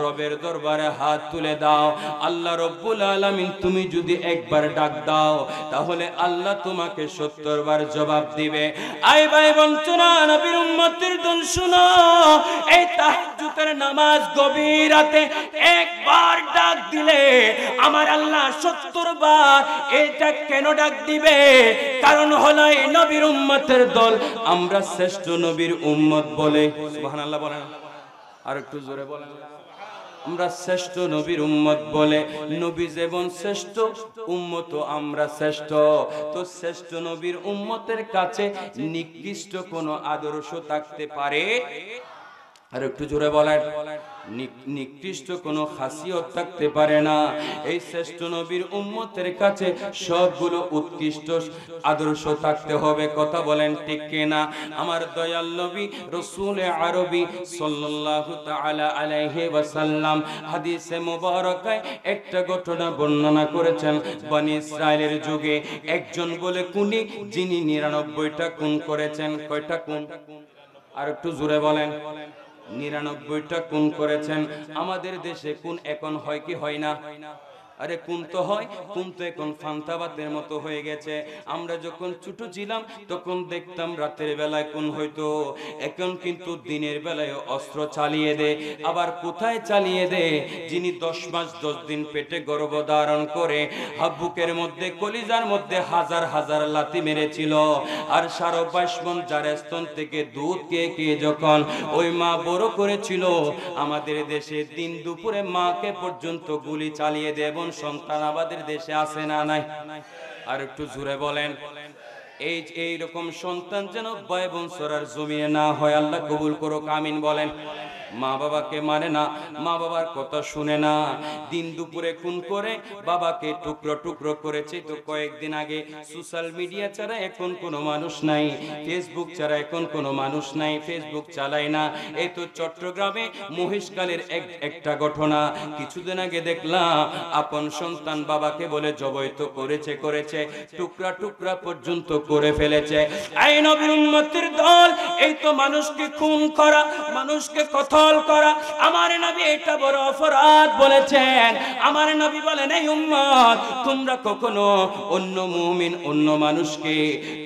A: রবের দরবারে হাত তুলে দাও। আল্লাহ রব্বুল আলামিন তুমি যদি একবার ডাক দাও, তাহলে আল্লাহ তোমাকে 70 বার জবাব দিবে। আই ভাই বঞ্চনা নবীর উম্মতের দল শুনো, এই তাহাজ্জুদের নামাজ গভীর রাতে একবার ডাক দিলে আমার আল্লাহ 70 বার এটা কেন ডাক দিবে? কারণ হলো এই নবীর উম্মতের দল আমরা শ্রেষ্ঠ নবীর উম্মত বলে। সুবহানাল্লাহ বলেন, আর একটু জোরে বলেন। আমরা শ্রেষ্ঠ নবীর উম্মত বলে। নবী যেমন শ্রেষ্ঠ, উম্মত আমরা শ্রেষ্ঠ। তো শ্রেষ্ঠ নবীর উম্মতের কাছে নিকৃষ্ট কোনো আদর্শ থাকতে পারে? আর একটু জোরে বলেন। নিকৃষ্ট কোনো খাসিয়ত থাকতে পারে না। এই শ্রেষ্ঠ নবীর উম্মতের কাছে সবগুলো উৎকৃষ্ট আদর্শ থাকতে হবে। কথা বলেন ঠিক কিনা? আমার দয়াল নবী রাসূল আরবি সাল্লাল্লাহু তাআলা আলাইহি ওয়াসাল্লাম হাদিসে মুবারাকায় একটা ঘটনা বর্ণনা করেছেন। বনি ইসরাইলের যুগে একজন বলে কুনি, যিনি 99টা খুন করেছেন। কয়টা খুন? আর একটু জোরে বলেন। 99টা খুন করেছেন। আমাদের দেশে খুন এখন হয় কি হয় না? আরে কোন তো হয়, কোন তো এখন ফান্তাবাতের মতো হয়ে গেছে। আমরা যখন ছোট ছিলাম তখন দেখতাম রাতের বেলায় কোন হইতো, এখন কিন্তু দিনের বেলায় অস্ত্র চালিয়ে দে। আবার কোথায় চালিয়ে দে? যিনি 10 মাস 10 দিন পেটে গর্ভধারণ করে বুকের মধ্যে কলিজার মধ্যে হাজার হাজার লাথি মেরেছিল, আর 22.5 মণ যার স্তন থেকে দুধ কে যখন ওই মা বড় করেছিল, আমাদের দেশে দিন দুপুরে মাকে পর্যন্ত গুলি চালিয়ে দেব সন্তান আমাদের দেশে আছে না নাই? আর একটু জোরে বলেন। এই রকম সন্তান যেন 22 বছর আর জমিনে না হয়। আল্লাহ কবুল করুক, আমিন বলেন। মা বাবাকে মানে না, মা বাবার কথা শুনে না, দিন দুপুরে খুন করে বাবাকে টুকরো টুকরো করেছে। তো কয়েকদিন আগে সোশ্যাল মিডিয়া ছাড়া এখন কোনো মানুষ নাই, ফেসবুক ছাড়া এখন কোনো মানুষ নাই, ফেসবুক চালায় না। এই তো চট্টগ্রামে মহেশখালীর একটা ঘটনা কিছুদিন আগে দেখলাম। আপন সন্তান বাবাকে বলে জবাই তো করেছে, টুকরা টুকরা পর্যন্ত করে ফেলেছে। এই নবীর উম্মতের দল, এই তো মানুষকে খুন করা, মানুষকে কতল করা, আমার নবী এটা বড় অপরাধ বলেছেন। আমার নবী বলেন, এই উম্মত তোমরা কখনো অন্য মুমিন, অন্য মানুষকে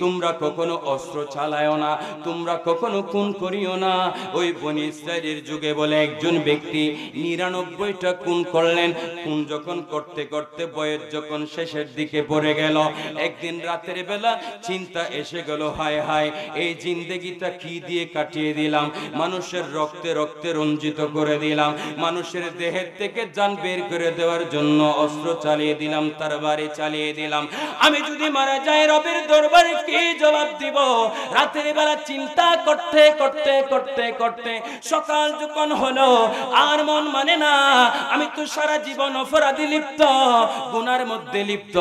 A: তোমরা কখনো অস্ত্র চালায়ও না, তোমরা কখনো খুন করিও না। ওই বনি ইসরাইলের যুগে বলে একজন ব্যক্তি 99টা খুন করলেন। খুন যখন করতে করতে বয়স যখন শেষের দিকে পড়ে গেল, একদিন রাতের বেলা চিন্তা এসে গেল, হায় হায় এই জিন্দেগিটা কি দিয়ে কাটিয়ে দিলাম, মানুষের রক্তে রক্তে রঞ্জিত করে দিলাম, মানুষের দেহের থেকে জান বের করে দেওয়ার জন্য অস্ত্র চালিয়ে দিলাম, তার বাড়ি চালিয়ে দিলাম। আমি যদি মারা যাই রবের দরবারে কি জবাব দিব? রাতের বেলা চিন্তা করতে করতে করতে করতে সকাল যখন হলো, আর মন মানে না, আমি তো সারা জীবন অপরাধী লিপ্ত, গুনার মধ্যে লিপ্ত,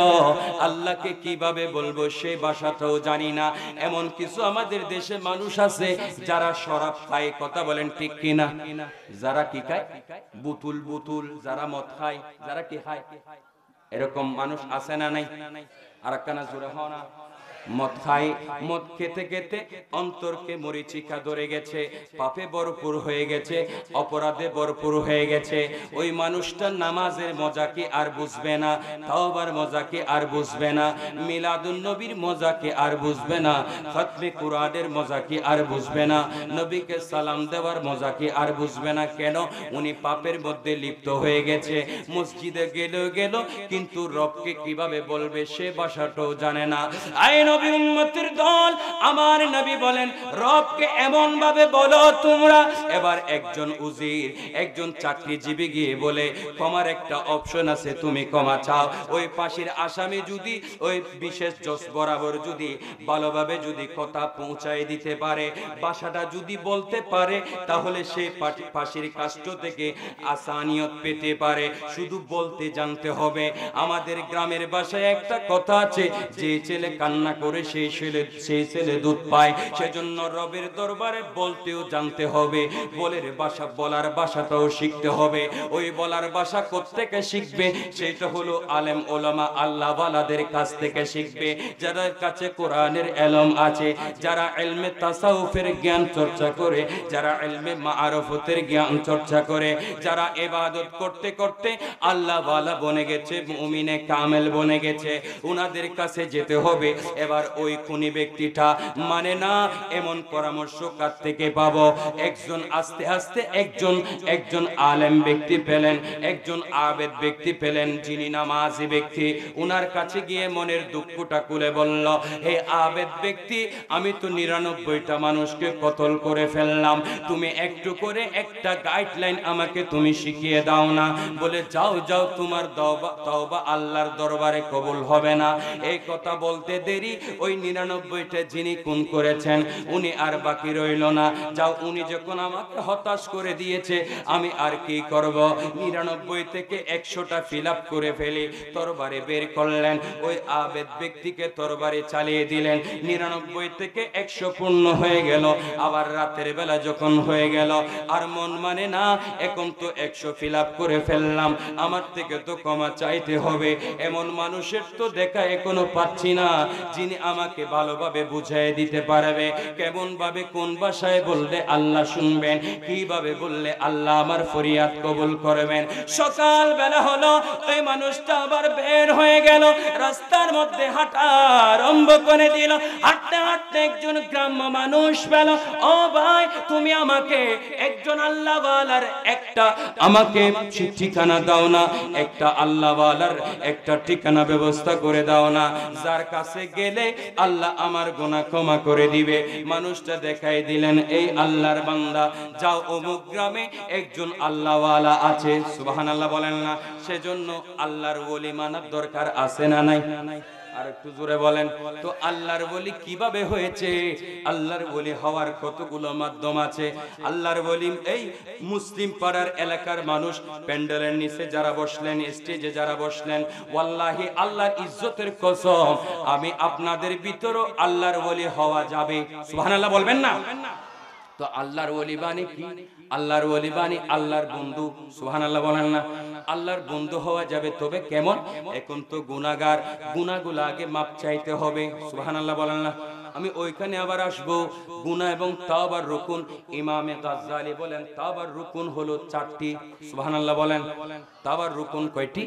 A: আল্লাহকে কিভাবে বলবো সেই ভাষাটাও জানি না। এমন কিছু আমাদের দেশে মানুষ আছে যারা শরাব খায়। কথা বলেন ঠিক কিনা? যারা কি খায়? বুতুল, যারা মদ খায়, যারা কি খায়, এরকম মানুষ আছে না নাই? আর একখানা জোরে হও না। মদ খায়, মদ খেতে খেতে অন্তরকে মরিচিকা ধরে গেছে, পাপে ভরপুর হয়ে গেছে, অপরাধে ভরপুর হয়ে গেছে। ওই মানুষটা নামাজের মজা কি আর বুঝবে না, তাওবার মজা কি আর বুঝবে না, মিলাদুন নবীর মজা কি আর বুঝবে না, খতমে কুরআনের মজা কি আর বুঝবে না, নবীকে সালাম দেওয়ার মজা কি আর বুঝবে না। কেন? উনি পাপের মধ্যে লিপ্ত হয়ে গেছে। মসজিদে গেল কিন্তু রবকে কিভাবে বলবে সে ভাষাটাও জানে না। আয় নবী উম্মতের দল, আমার নবী বলেন রবকে এমন ভাবে বলো তোমরা। এবার একজন উজির, একজন চাকরিজীবী গিয়ে বলে ক্ষমার একটা অপশন আছে, তুমি ক্ষমা চাও। ওই পাশের আসামি যদি ওই বিশেষ জজ বরাবর যদি ভালোভাবে যদি কথা পৌঁছায় দিতে পারে, ভাষাটা যদি বলতে পারে, তাহলে সে পাশের কাষ্ট থেকে আসানিয়ত পেতে পারে। শুধু বলতে জানতে হবে। আমাদের গ্রামের ভাষায় একটা কথা আছে, যে ছেলে কান্না করে সেই ছেলে দুধ পায়। সেজন্য রবের দরবারে বলতেও জানতে হবে, বলার ভাষাটাও শিখতে হবে। ওই বলার ভাষা কোত্থেকে শিখবে? সেটা হলো আলেম ওলামা আল্লাহ ওয়ালাদের কাছ থেকে শিখবে, যাদের কাছে কোরআনের ইলম আছে, যারা ইলমে তাসাউফের জ্ঞান চর্চা করে, যারা ইলমে মাআরিফতের জ্ঞান চর্চা করে, যারা ইবাদত করতে করতে আল্লাহ ওয়ালা বনে গেছে, মুমিনে কামেল বনে গেছে, উনাদের কাছে যেতে হবে। এবার ওই খুনি ব্যক্তিটা মানে না, এমন পরামর্শ কার থেকে পাবো? একজন আস্তে আস্তে একজন আলেম ব্যক্তি পেলেন, একজন আবেদ ব্যক্তি পেলেন, যিনি নামাজি ব্যক্তি। উনার কাছে গিয়ে মনের দুঃখটা খুলে বলল, হে আবেদ ব্যক্তি, আমি তো 99টা মানুষকে কতল করে ফেললাম, তুমি একটু করে একটা গাইডলাইন আমাকে তুমি শিখিয়ে দাও না। বলে যাও যাও, তোমার তওবা আল্লাহর দরবারে কবুল হবে না। এই কথা বলতে দেরি ওই 99টা যিনি খুন করেছেন উনি আর বাকি রইল না। যাও, উনি যখন আমাকে হতাশ করে দিয়েছে, আমি আর কি করব? 99 থেকে 100টা ফিল আপ করে ফেলি। তরবারি বের করলেন, ওই আবেদ ব্যক্তিকে তরবারি চালিয়ে দিলেন। 99 থেকে 100 পূর্ণ হয়ে গেল। আবার রাতের বেলা যখন হয়ে গেল, আর মন মানে না, এখন তো 100 ফিল আপ করে ফেললাম, আমার থেকে তো ক্ষমা চাইতে হবে। এমন মানুষের তো দেখা এখনো পাচ্ছি না, যিনি আমাকে ভালোভাবে বুঝিয়ে দিতে পারবে, কেমন ভাবে কোন ভাষায় বললে আল্লাহ শুনবেন, কিভাবে বললে আল্লাহ আমার ফরিয়াদ কবুল করবেন। সকাল বেলা হলো, ওই মানুষটা আবার বের হয়ে গেল, রাস্তার মধ্যে হাঁটা আরম্ভ করে দিল। হাঁটতে হাঁটতে একজন গ্রাম্য মানুষ পেল। ও ভাই, তুমি আমাকে একজন আল্লাহওয়ালার আমাকে ঠিকানা দাও না, একটা আল্লাহওয়ালার একটা ঠিকানা ব্যবস্থা করে দাও না, যার কাছে গেলে আল্লাহ আমার গুনাহ ক্ষমা করে দিবে। মানুষটা দেখাই দিলেন, এই আল্লাহর বান্দা, যাও অমুক গ্রামে একজন আল্লাহওয়ালা আছে। সুবহানাল্লাহ বলেন না? সেজন্য আল্লাহর ওলি মানার দরকার আছে না নাই? আর একটু জোরে বলেন তো। আল্লাহর ওলি কিভাবে হয়েছে? আল্লাহর ওলি হওয়ার কতগুলো মাধ্যম আছে। আল্লাহর ওলি এই মুসলিম পাড়ার এলাকার মানুষ প্যান্ডেলের নিচে যারা বসলেন, স্টেজে যারা বসলেন, ওয়াল্লাহি আল্লাহর ইজ্জতের কসম, আমি আপনাদের ভিতরও আল্লাহর ওলি হওয়া যাবে। সুবহানাল্লাহ বলবেন না? তো আল্লাহর ওলি বাণী কি? আল্লাহর ওলি বাণী আল্লাহর বন্ধু। সুবহানাল্লাহ বলেন না? আল্লাহর বন্ধু হওয়া যাবে, তবে কেমন? এখন তো গুনাহগার, গুনাহগুলো আগে মাপ চাইতে হবে। সুবহানাল্লাহ বলেন না? আমি ওইখানে আবার আসবো। গুনাহ এবং তাওবার রুকুন, ইমামে গাজ্জালি বলেন তাওবার রুকুন হলো 4টি। সুবহানাল্লাহ বলেন? তাওবার রুকুন কয়টি?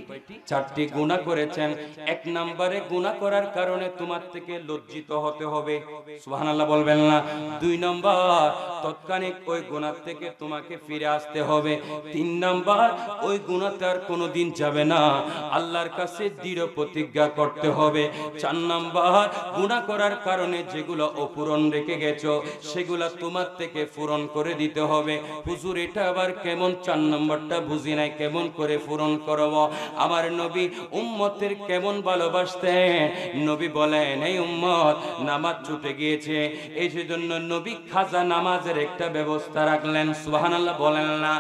A: 4টি। গুনাহ করেছেন, 1 নম্বরে গুনাহ করার কারণে তোমার থেকে লজ্জিত হতে হবে। সুবহানাল্লাহ বলবেন না? 2 নম্বর, তৎক্ষণিক ওই গুনাহ থেকে তোমাকে ফিরে আসতে হবে। 3 নম্বর, ওই গুনাহতে আর কোনোদিন যাবে না, আল্লাহর কাছে দৃঢ় প্রতিজ্ঞা করতে হবে। 4 নম্বর, গুনাহ করার কারণে যেগুলো অপূরণ রেখে গেছো সেগুলো তোমার থেকে পূরণ করে দিতে হবে। হুজুর, এটা আবার কেমন? 4 নম্বরটা বুঝি নাই, কেমন করে পূরণ করব? আমার নবী উম্মতের কেমন ভালোবাসতেন। নবী বলেন, এই উম্মত নামাজ ছুটে গিয়েছে, এই জন্য নবী খাজা নামাজের একটা ব্যবস্থা রাখলেন। সুবহানাল্লাহ বলেন না?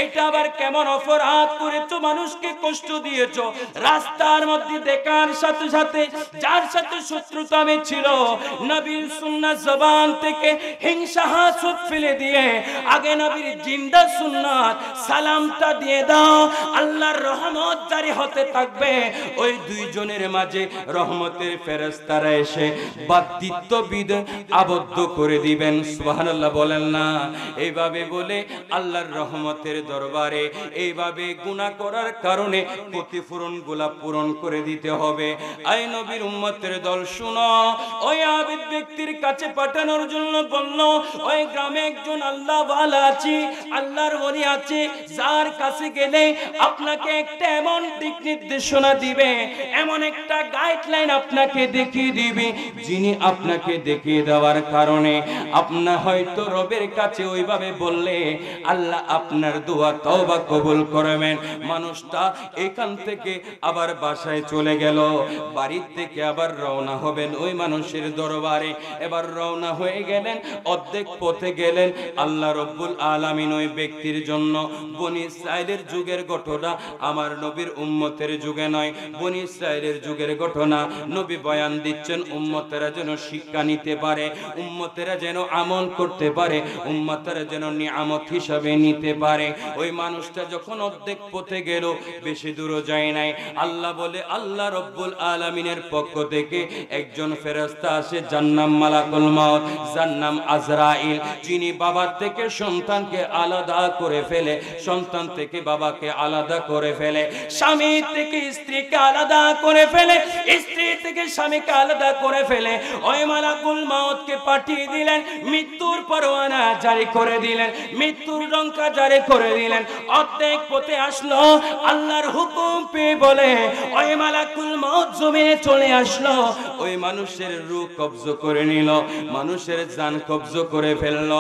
A: এটা আবার কেমন অপরাধ করেছো? মানুষকে কষ্ট দিয়েছো, রাস্তার মধ্যে দেখার সাথে সাথে যার সাথে শত্রুতা ছিল, নবীর সুন্নাত জবান থেকে হিংসা হাসদ ফেলে দিয়ে আগে নবীর জিন্দা সুন্নাত সালামটা দিয়ে দাও, আল্লাহর রহমত জারি হতে থাকবে। ওই দুইজনের মাঝে রহমতের ফেরেশতারা এসে বাদ্যবিদ আবদ্ধ করে দিবেন। সুবহানাল্লাহ বলেন না? এইভাবে বলে আল্লাহর রহমতের দরবারে এইভাবে গুনাহ করার কারণে ক্ষতিপূরণগুলা পূরণ করে দিতে হবে। আই নবীর উম্মতের দল শুনো, ওই আবিদ ব্যক্তির কাছে পাঠানোর জন্য বলল, ওই গ্রামে একজন আল্লাহ ওয়ালা আছে, আল্লাহর ওলি আছে, যার কাছে গেলে আপনাকে একটা এমন দিক নির্দেশনা দিবে, এমন একটা গাইডলাইন আপনাকে দেখিয়ে দিবে, যিনি আপনাকে দেখিয়ে দেওয়ার কারণে আপনার হয়তো রবের কাছে ওইভাবে বললে আল্লাহ আপনার দোয়া তওবা কবুল করবেন। মানুষটা এখান থেকে আবার বাসায় চলে গেল, বাড়ির থেকে আবার রওনা হবেন ওই মানুষের দরবারে। এবার রওনা হয়ে গেলেন, অর্ধেক পথে গেলেন, আল্লাহ রব্বুল আলামিন ওই ব্যক্তির জন্য বনি ইসরাইলের যুগের ঘটনা, আমার নবীর উম্মতের যুগে নয়, বনি ইসরাইলের যুগের ঘটনা নবী বয়ান দিচ্ছেন, উম্মতেরা যেন শিক্ষা নিতে পারে, উম্মতেরা যেন আমল করতে পারে, উম্মতেরা যেন নিয়ামত হিসাবে নিতে পারে। ওই মানুষটা যখন অর্ধেক পথে গেল, বেশি দূর যায় নাই, আল্লাহ বলে আল্লাহ রব্বুল আলামিনের পক্ষ থেকে একজন ফেরেশতা আসে, যার নাম মালাকুল মউত, যার নাম আজরাইল, যিনি বাবার থেকে সন্তানকে আলাদা করে ফেলে, সন্তান থেকে বাবাকে আলাদা করে ফেলে, স্বামী থেকে স্ত্রীকে আলাদা করে ফেলে, স্ত্রী থেকে স্বামীকে আলাদা করে ফেলে। ওই মালাকুল মউতকে পাঠিয়ে দিলেন, মৃত্যুর পরোয়ানা জারি করে দিলেন, মৃত্যুর ডঙ্কা জারি করে দিলেন। অর্ধেক পথে আসলো, আল্লাহর হুকুম পেয়ে বলে ওই মালাকুল মউত জমিনে চলে আসলো, ওই মানুষের রূহ কবজ করে নিল, মানুষের জান কবজ করে ফেললো।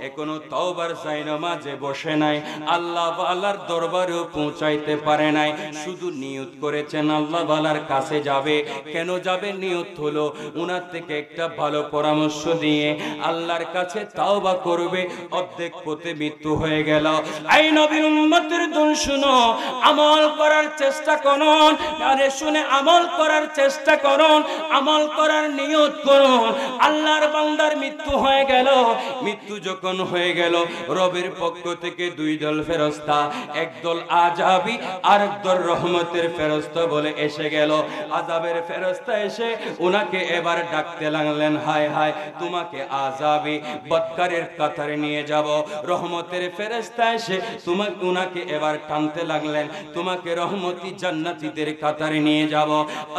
A: এখনো তওবার নামাজে বসে নাই, আল্লাহ ওয়ালার দরবারেও পৌঁছাইতে পারে নাই, শুধু নিয়ত করেছেন আল্লাহ ওয়ালার কাছে যাবে। কেন যাবে? নিয়ত হলো উনার থেকে একটা ভালো পরামর্শ দিয়ে আল্লাহর কাছে তাওবা করবে। অর্ধেক পথে মৃত্যু হয়ে গেল। এই নবীর উম্মতের দল শুনো, আমল করার চেষ্টা করুন, আরে শুনে আমল করার চেষ্টা করুন, আমল করার নিয়ত করুন। আল্লাহর বান্দার মৃত্যু হয়ে গেল, মৃত্যু যখন হয়ে গেল, রবের পক্ষ থেকে দুই দল ফেরেশতা, একদল আযাবী আর একদল রহমতের ফেরেশতা বলে এসে গেল। আযাবের ফেরেশতা এসে উনাকে এবার ডাকতে লাগলেন, হায় হায় তোমাকে আযাবী বদকারের কাতারে নিয়ে যাব। রহমতের ফেরেশতা এসে উনাকে এবার টানতে লাগলেন, তোমাকে রহমতি জান্নাতীদের কাতারে নিয়ে যাব।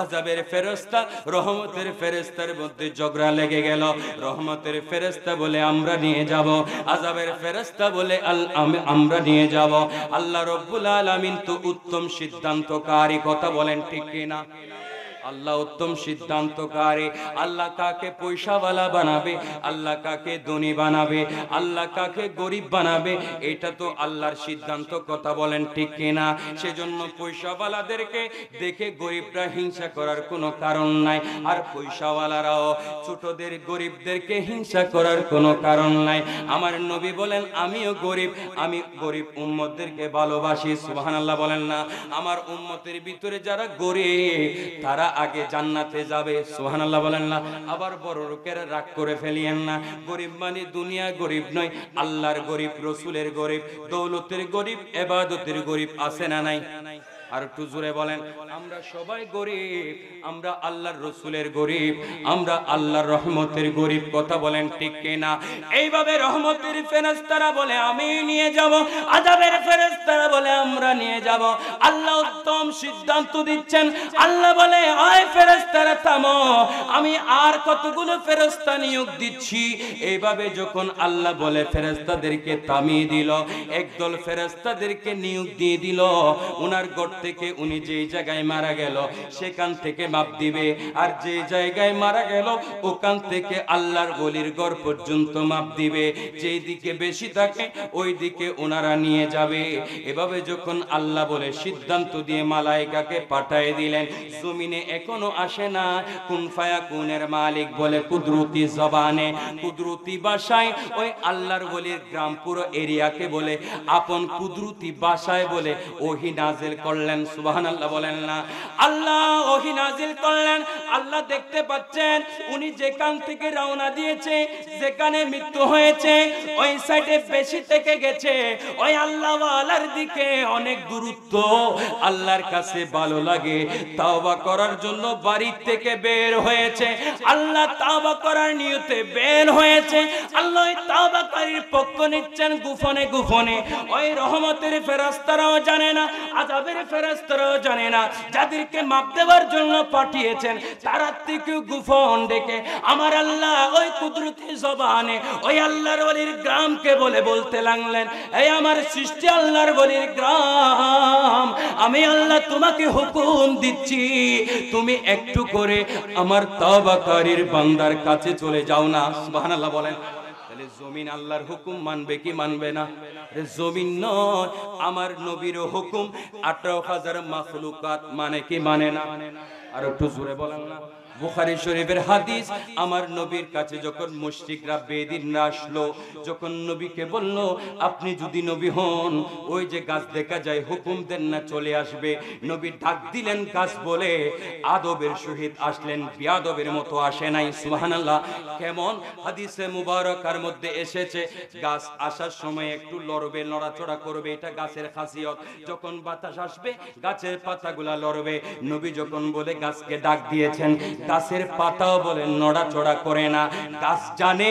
A: আযাবের ফেরেশতা রহমতের ফেরেশতার মধ্যে ঝগড়া লেগে গেল। রহমতের ফেরেশতা বলে আমরা নিয়ে যাব, আযাবের ফেরেশতা বলে আমরা নিয়ে যাব। আল্লাহ রব্বুল আলামিন তো উত্তম সিদ্ধান্তকারী, কথা বলেন ঠিক কিনা? আল্লাহ উত্তম সিদ্ধান্তকারী। আল্লাহ কাকে পয়সাওয়ালা বানাবে, আল্লাহ কাকে ধনী বানাবে, আল্লাহ কাকে গরিব বানাবে, এটা তো আল্লাহর সিদ্ধান্ত, কথা বলেন ঠিক কিনা? সেজন্য পয়সাওয়ালাদেরকে দেখে গরিবরা হিংসা করার কোনো কারণ নাই, আর পয়সাওয়ালারাও ছোটদের গরিবদেরকে হিংসা করার কোনো কারণ নাই। আমার নবী বলেন আমিও গরিব, আমি গরিব উম্মতদেরকে ভালোবাসি। সুবহানাল্লাহ বলেন না? আমার উম্মতের ভিতরে যারা গরিব তারা আগে জান্নাতে যাবে। সুবহানাল্লাহ বলেন না? আবার বড় লোকেরা রাগ করে ফেলিয়েন না, গরিব মানে দুনিয়া গরিব নয়, আল্লাহর গরিব, রসুলের গরিব, দৌলতের গরিব, ইবাদতের গরিব আছে না নাই? আর একটু জোরে বলেন। আমরা সবাই গরিব, আমরা আল্লাহর রসুলের গরিব, আমরা আল্লাহর রহমতের গরিব, কথা বলেন ঠিক কিনা? এইভাবে রহমতের ফেরেশতারা বলে আমি নিয়ে যাব, আযাবের ফেরেশতারা বলে আমরা নিয়ে যাব। আল্লাহ উত্তম সিদ্ধান্ত দিচ্ছেন। আল্লাহ বলে ওই ফেরেশতারা থামো, আমি আর কতগুলো ফেরেশতা নিয়োগ দিচ্ছি। এইভাবে যখন আল্লাহ বলে ফেরেশতাদেরকে থামিয়ে দিল, একদল ফেরেশতাদেরকে নিয়োগ দিয়ে দিল, উনার গড় থেকে উনি যে জায়গায় মারা গেল সেখান থেকে মাপ দিবে, আর যে জায়গায় মারা গেল ওখান থেকে আল্লাহর ওলির ঘর পর্যন্ত মাপ দিবে। যেই দিকে বেশি থাকে ওই দিকে ওনারা নিয়ে যাবে। এভাবে যখন আল্লাহ বলে সিদ্ধান্ত দিয়ে মালায়েকাকে পাঠিয়ে দিলেন, জমিনে এখনো আসে না, কুন ফায়া ইয়াকুনের মালিক বলে কুদরতি জবানে, কুদরতি ভাষায় ওই আল্লাহর ওলির গ্রাম পুরো এরিয়াকে বলে আপন কুদরতি ভাষায় বলে ওহী নাজিল করলেন। সুবহানাল্লাহ বলেন না। আল্লাহ ওহী নাজিল করলেন। আল্লাহ দেখতে পাচ্ছেন উনি যেখান থেকে রওনা দিয়েছে, যেখানে মৃত্যু হয়েছে, ওই সাইডে বেশি থেকে গেছে, ওই আল্লাহ ওয়ালার দিকে অনেক দূরত্ব। আল্লাহর কাছে ভালো লাগে, তাওবা করার জন্য বাড়ি থেকে বের হয়েছে। আল্লাহ তাওবা করার নিয়তে বের হয়েছে। আল্লাহ তাওবাকারীর পক্ষ নিচ্ছেন গোপনে গোপনে। ওই রহমতের ফেরেশতারাও জানে না, আযাবের ফেরেশতারাও জানে না, যাদেরকে মাপ দেওয়ার জন্য পাঠিয়েছেন তারা থেকে গোপন ডেকে আমার আল্লাহ ওই কুদরতি জবানে ওই আল্লাহর ওলির গ্রামকে বলে বলতে লাগলেন, এই আমার সৃষ্টি আল্লাহর ওলির গ্রাম, আমি আল্লাহ তোমাকে হুকুম দিচ্ছি, তুমি একটু করে আমার তাওবাকারীর বান্দার কাছে চলে যাও না। সুবহানাল্লাহ বলেন। তাহলে জমিন আল্লাহর হুকুম মানবে কি মানবে না? জমিন নয়, আমার নবীর হুকুম 18,000 মাখলুকাত মানে কি মানে না? আর একটু জোরে বলেন না। বুখারী শরীফের হাদিস, আমার নবীর কাছে যখন মুশরিকরা বেদিনরা আসলো, যখন নবীকে বলল আপনি যদি নবী হন ওই যে গাছ দেখা যায় হুকুম দেন না চলে আসবে, নবী ডাক দিলেন গাছ বলে, আদবের সহিত আসলেন, বিয়াদবের মতো আসে নাই। সুবহানাল্লাহ। কেমন? হাদিসে মুবারকার মধ্যে এসেছে গাছ আসার সময় একটু লড়বে, নড়াচড়া করবে, এটা গাছের খাসিয়ত। যখন বাতাস আসবে গাছের পাতাগুলা লড়বে। নবী যখন বলে গাছকে ডাক দিয়েছেন, গাছের পাতাও বলে নড়াচড়া করে না। গাছ জানে